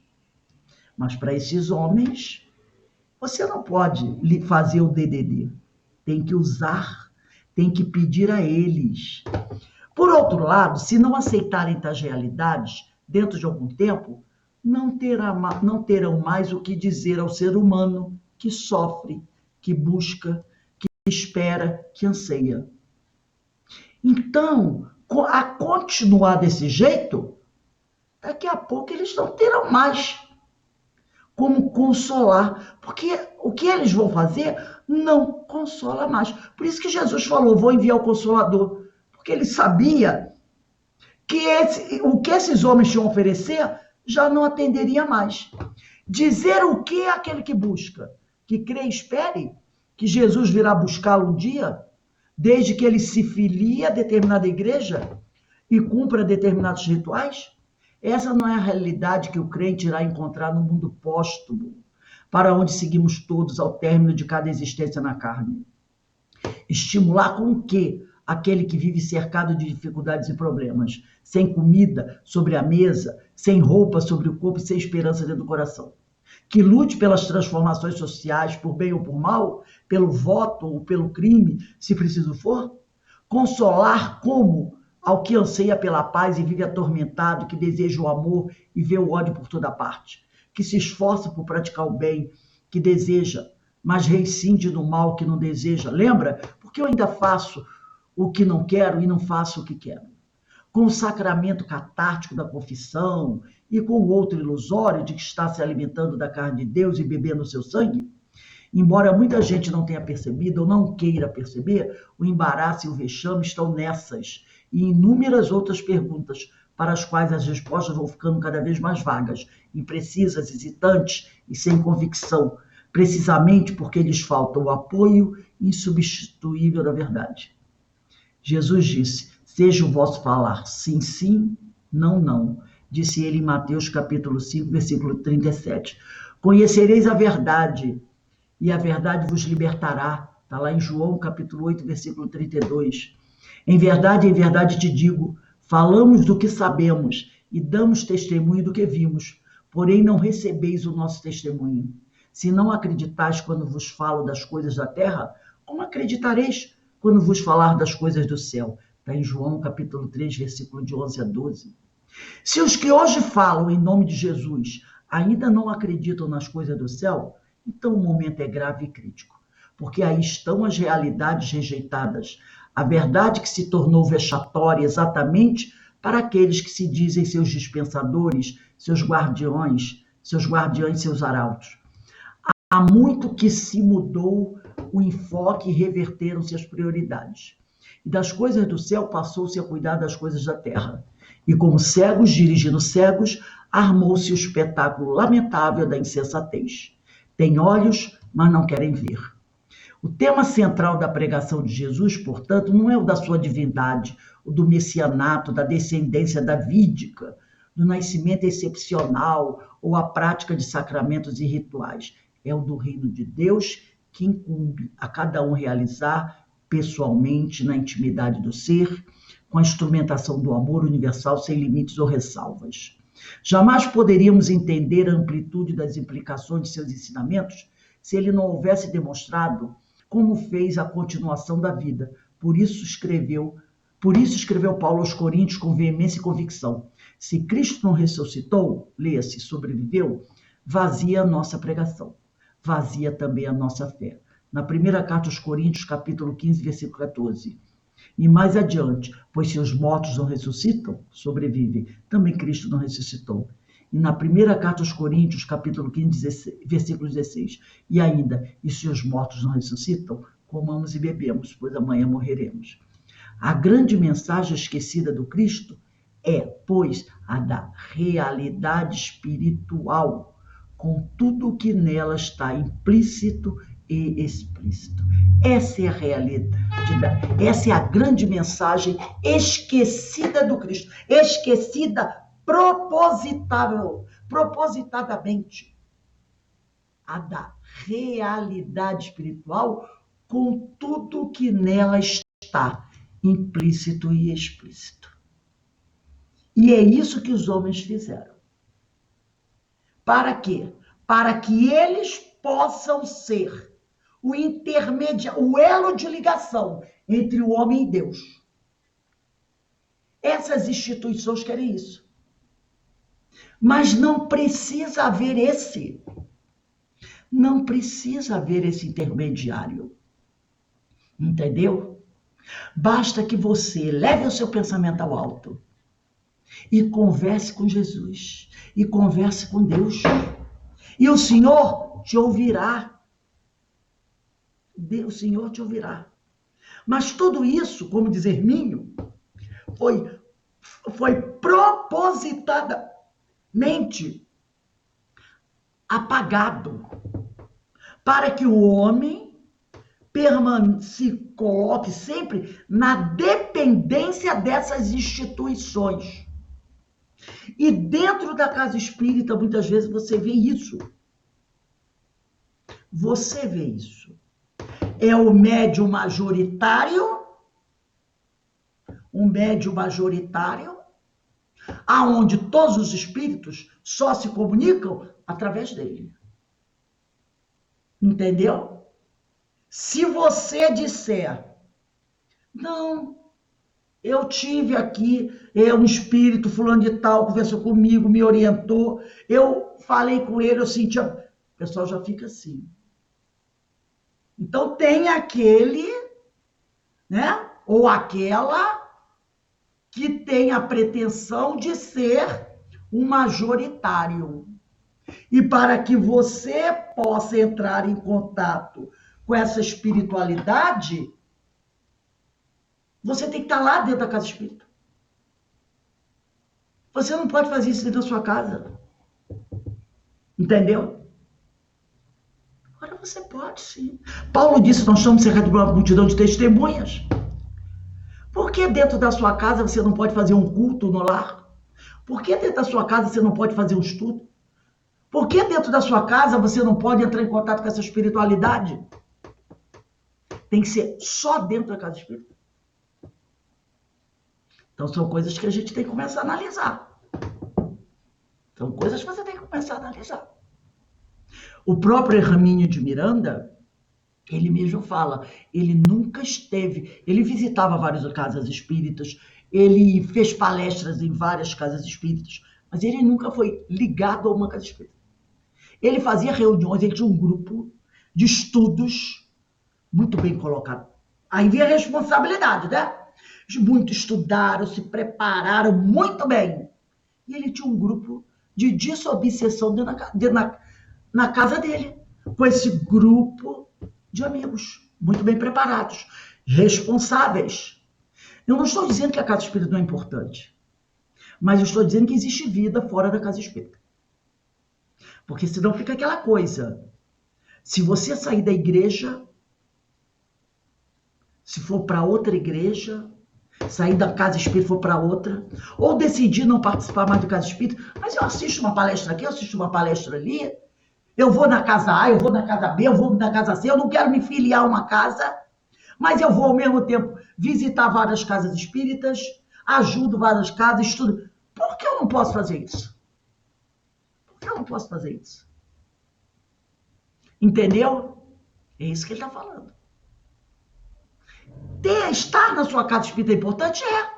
Mas para esses homens, você não pode lhe fazer o DDD. Tem que usar, tem que pedir a eles. Por outro lado, se não aceitarem tais realidades, dentro de algum tempo, não terão mais o que dizer ao ser humano que sofre, que busca, que espera, que anseia. Então, a continuar desse jeito, daqui a pouco eles não terão mais como consolar, porque o que eles vão fazer não consola mais. Por isso que Jesus falou, vou enviar o Consolador, porque ele sabia que o que esses homens tinham a oferecer já não atenderia mais. Dizer o que é aquele que busca? Que crê e espere que Jesus virá buscá-lo um dia, desde que ele se filie a determinada igreja e cumpra determinados rituais? Essa não é a realidade que o crente irá encontrar no mundo póstumo, para onde seguimos todos ao término de cada existência na carne. Estimular com o quê? Aquele que vive cercado de dificuldades e problemas, sem comida sobre a mesa, sem roupa sobre o corpo e sem esperança dentro do coração. Que lute pelas transformações sociais, por bem ou por mal, pelo voto ou pelo crime, se preciso for. Consolar como? Ao que anseia pela paz e vive atormentado, que deseja o amor e vê o ódio por toda parte, que se esforça por praticar o bem, que deseja, mas rescinde do mal que não deseja. Lembra? Porque eu ainda faço o que não quero e não faço o que quero. Com o sacramento catártico da confissão e com o outro ilusório de que está se alimentando da carne de Deus e bebendo o seu sangue, embora muita gente não tenha percebido ou não queira perceber, o embaraço e o vexame estão nessas e inúmeras outras perguntas para as quais as respostas vão ficando cada vez mais vagas, imprecisas, hesitantes e sem convicção, precisamente porque lhes falta o apoio insubstituível da verdade. Jesus disse, seja o vosso falar sim, sim, não, não, disse ele em Mateus capítulo 5, versículo 37. Conhecereis a verdade, e a verdade vos libertará. Está lá em João capítulo 8, versículo 32. Em verdade te digo, falamos do que sabemos e damos testemunho do que vimos, porém não recebeis o nosso testemunho. Se não acreditais quando vos falo das coisas da terra, como acreditareis quando vos falar das coisas do céu? Está em João capítulo 3, versículo de 11 a 12. Se os que hoje falam em nome de Jesus ainda não acreditam nas coisas do céu, então o momento é grave e crítico, porque aí estão as realidades rejeitadas, a verdade que se tornou vexatória exatamente para aqueles que se dizem seus dispensadores, seus guardiões, seus arautos. Há muito que se mudou o enfoque e reverteram-se as prioridades. E das coisas do céu passou-se a cuidar das coisas da terra. E como cegos dirigindo cegos, armou-se o espetáculo lamentável da insensatez. Têm olhos, mas não querem ver. O tema central da pregação de Jesus, portanto, não é o da sua divindade, o do messianato, da descendência davídica, do nascimento excepcional ou a prática de sacramentos e rituais. É o do reino de Deus que incumbe a cada um realizar pessoalmente, na intimidade do ser, com a instrumentação do amor universal sem limites ou ressalvas. Jamais poderíamos entender a amplitude das implicações de seus ensinamentos se ele não houvesse demonstrado como fez a continuação da vida. Por isso escreveu Paulo aos Coríntios com veemência e convicção. Se Cristo não ressuscitou, leia-se, sobreviveu, vazia a nossa pregação, vazia também a nossa fé. Na primeira carta aos Coríntios, capítulo 15, versículo 14. E mais adiante, pois se os mortos não ressuscitam, sobrevivem, também Cristo não ressuscitou. E na primeira carta aos Coríntios, capítulo 15, versículo 16, e ainda, e se os mortos não ressuscitam, comamos e bebemos, pois amanhã morreremos. A grande mensagem esquecida do Cristo é, pois, a da realidade espiritual, com tudo o que nela está implícito e explícito. Essa é a realidade, essa é a grande mensagem esquecida do Cristo, esquecida propositadamente. A da realidade espiritual com tudo que nela está implícito e explícito. E é isso que os homens fizeram. Para quê? Para que eles possam ser o intermediário, o elo de ligação entre o homem e Deus. Essas instituições querem isso. Mas não precisa haver esse intermediário. Entendeu? Basta que você leve o seu pensamento ao alto e converse com Jesus, e converse com Deus, e o Senhor te ouvirá. O Senhor te ouvirá. Mas tudo isso, como diz Hermínio, foi propositadamente apagado para que o homem se coloque sempre na dependência dessas instituições. E dentro da casa espírita, muitas vezes você vê isso. Você vê isso. É o médium majoritário, aonde todos os espíritos só se comunicam através dele. Entendeu? Se você disser, não, eu tive aqui, um espírito fulano de tal, conversou comigo, me orientou, eu falei com ele, eu senti, o pessoal já fica assim. Então tem aquele, né, ou aquela que tem a pretensão de ser um majoritário. E para que você possa entrar em contato com essa espiritualidade, você tem que estar lá dentro da casa espírita. Você não pode fazer isso dentro da sua casa. Entendeu? Agora você pode, sim. Paulo disse, nós estamos cercados por uma multidão de testemunhas. Por que dentro da sua casa você não pode fazer um culto no lar? Por que dentro da sua casa você não pode fazer um estudo? Por que dentro da sua casa você não pode entrar em contato com essa espiritualidade? Tem que ser só dentro da casa espírita. Então, são coisas que a gente tem que começar a analisar. São coisas que você tem que começar a analisar. O próprio Hermínio de Miranda, ele mesmo fala, ele nunca esteve, ele visitava várias casas espíritas, ele fez palestras em várias casas espíritas, mas ele nunca foi ligado a uma casa espírita. Ele fazia reuniões, ele tinha um grupo de estudos muito bem colocado. Aí vem a responsabilidade, né? Muito estudaram, se prepararam muito bem. E ele tinha um grupo de desobsessão na casa dele, com esse grupo de amigos, muito bem preparados, responsáveis. Eu não estou dizendo que a casa espírita não é importante, mas eu estou dizendo que existe vida fora da casa espírita. Porque senão fica aquela coisa, se você sair da igreja, se for para outra igreja, sair da casa espírita e for para outra, ou decidir não participar mais do casa espírita, mas eu assisto uma palestra aqui, eu assisto uma palestra ali, eu vou na casa A, eu vou na casa B, eu vou na casa C, eu não quero me filiar a uma casa, mas eu vou ao mesmo tempo visitar várias casas espíritas, ajudo várias casas, estudo. Por que eu não posso fazer isso? Por que eu não posso fazer isso? Entendeu? É isso que ele está falando. Estar na sua casa espírita é importante? É.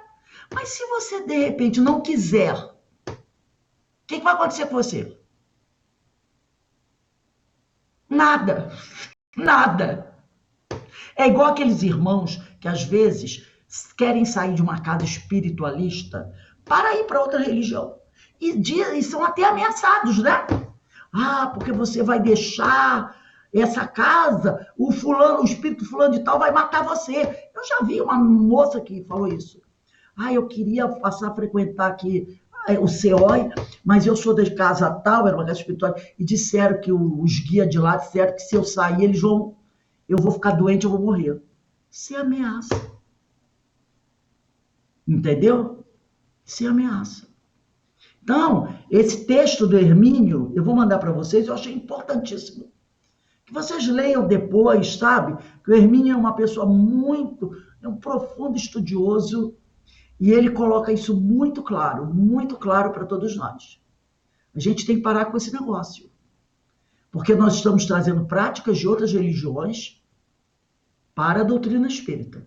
Mas se você, de repente, não quiser, o que vai acontecer com você? Nada. Nada. É igual aqueles irmãos que, às vezes, querem sair de uma casa espiritualista para ir para outra religião. e são até ameaçados, né? Ah, porque você vai deixar essa casa, o espírito fulano de tal vai matar você. Eu já vi uma moça que falou isso. Ah, eu queria passar a frequentar aqui o COI, mas eu sou da casa tal, era uma casa espiritual, e disseram que os guias de lá disseram que se eu sair, eu vou ficar doente, eu vou morrer. Isso é ameaça. Entendeu? Isso é ameaça. Então, esse texto do Hermínio, eu vou mandar para vocês, eu achei importantíssimo. Que vocês leiam depois, sabe? Que o Hermínio é uma pessoa é um profundo estudioso, e ele coloca isso muito claro para todos nós. A gente tem que parar com esse negócio. Porque nós estamos trazendo práticas de outras religiões para a doutrina espírita.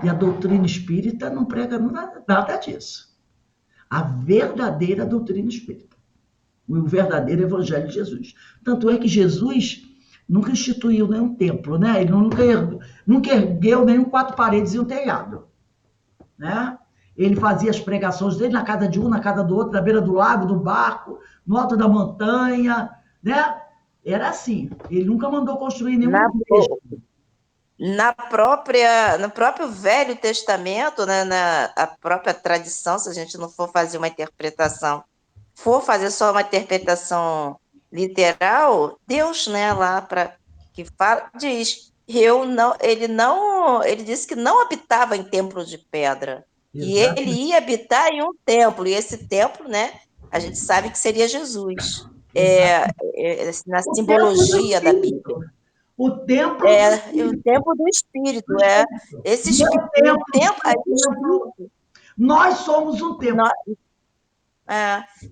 E a doutrina espírita não prega nada disso. A verdadeira doutrina espírita. O verdadeiro evangelho de Jesus. Tanto é que Jesus nunca instituiu nenhum templo, né? Ele nunca ergueu nenhum 4 paredes e um telhado, né? Ele fazia as pregações dele na casa de um, na casa do outro, na beira do lago, do barco, no alto da montanha, né? Era assim. Ele nunca mandou construir nenhuma igreja.
No próprio Velho Testamento, né, a própria tradição, se a gente não for fazer uma interpretação, for fazer só uma interpretação literal, Deus, né, lá que fala, diz, ele disse que não habitava em templo de pedra, que ele ia habitar em um templo, e esse templo, né, a gente sabe que seria Jesus, na simbologia da Bíblia.
O templo
O templo do Espírito, esse Espírito,
nós somos um templo.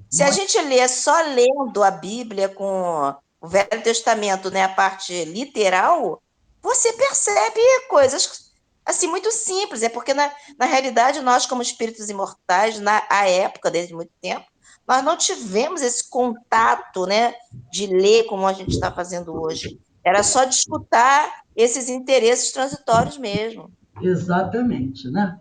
Se a gente ler só lendo a Bíblia com o Velho Testamento, né, a parte literal, você percebe coisas assim muito simples. É porque, na realidade, nós, como espíritos imortais, na época, desde muito tempo, nós não tivemos esse contato, né, de ler como a gente está fazendo hoje. Era só de escutar esses interesses transitórios mesmo.
Exatamente, né?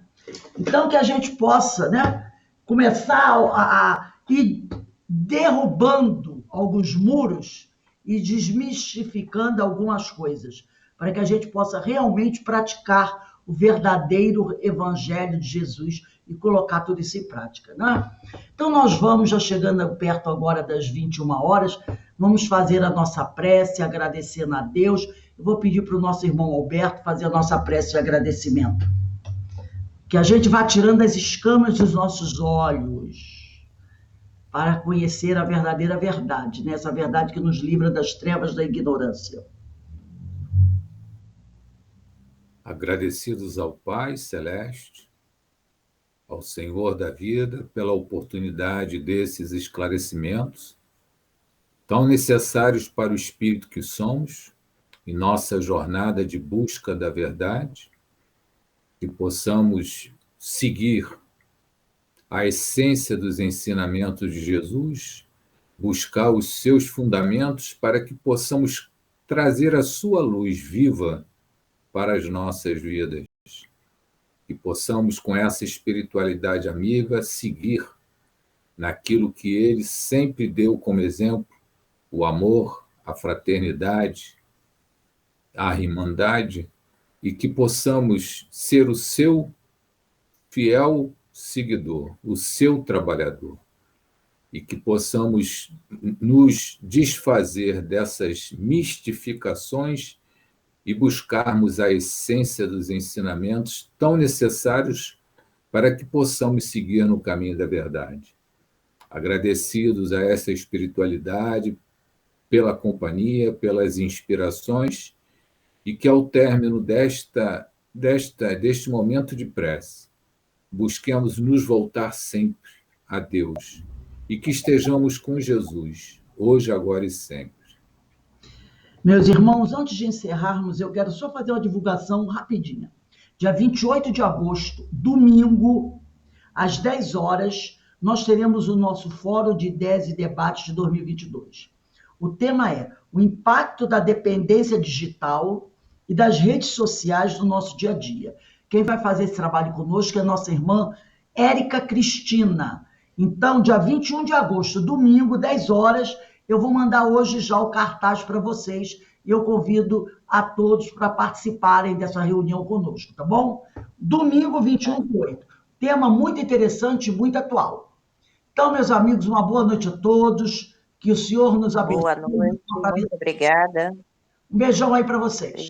Então, que a gente possa, né, começar a ir derrubando alguns muros e desmistificando algumas coisas, para que a gente possa realmente praticar o verdadeiro evangelho de Jesus e colocar tudo isso em prática, né? Então, nós vamos, já chegando perto agora das 21 horas, vamos fazer a nossa prece, agradecendo a Deus. Eu vou pedir para o nosso irmão Alberto fazer a nossa prece de agradecimento. Que a gente vá tirando as escamas dos nossos olhos para conhecer a verdadeira verdade, né? Essa verdade que nos livra das trevas da ignorância.
Agradecidos ao Pai Celeste, ao Senhor da vida, pela oportunidade desses esclarecimentos, tão necessários para o espírito que somos, em nossa jornada de busca da verdade, que possamos seguir a essência dos ensinamentos de Jesus, buscar os seus fundamentos para que possamos trazer a sua luz viva para as nossas vidas. Que possamos, com essa espiritualidade amiga, seguir naquilo que ele sempre deu como exemplo, o amor, a fraternidade, a irmandade, e que possamos ser o seu fiel seguidor, o seu trabalhador, e que possamos nos desfazer dessas mistificações e buscarmos a essência dos ensinamentos tão necessários para que possamos seguir no caminho da verdade. Agradecidos a essa espiritualidade, pela companhia, pelas inspirações, e que ao término deste momento de prece, busquemos nos voltar sempre a Deus e que estejamos com Jesus, hoje, agora e sempre.
Meus irmãos, antes de encerrarmos, eu quero só fazer uma divulgação rapidinha. Dia 28 de agosto, domingo, às 10 horas, nós teremos o nosso Fórum de Ideias e Debates de 2022. O tema é o impacto da dependência digital e das redes sociais no nosso dia a dia. Quem vai fazer esse trabalho conosco é a nossa irmã Érica Cristina. Então, dia 21 de agosto, domingo, 10 horas, eu vou mandar hoje já o cartaz para vocês e eu convido a todos para participarem dessa reunião conosco, tá bom? Domingo, 21/8. Tema muito interessante e muito atual. Então, meus amigos, uma boa noite a todos. Que o Senhor nos abençoe.
Boa noite, muito obrigada.
Um beijão aí para vocês.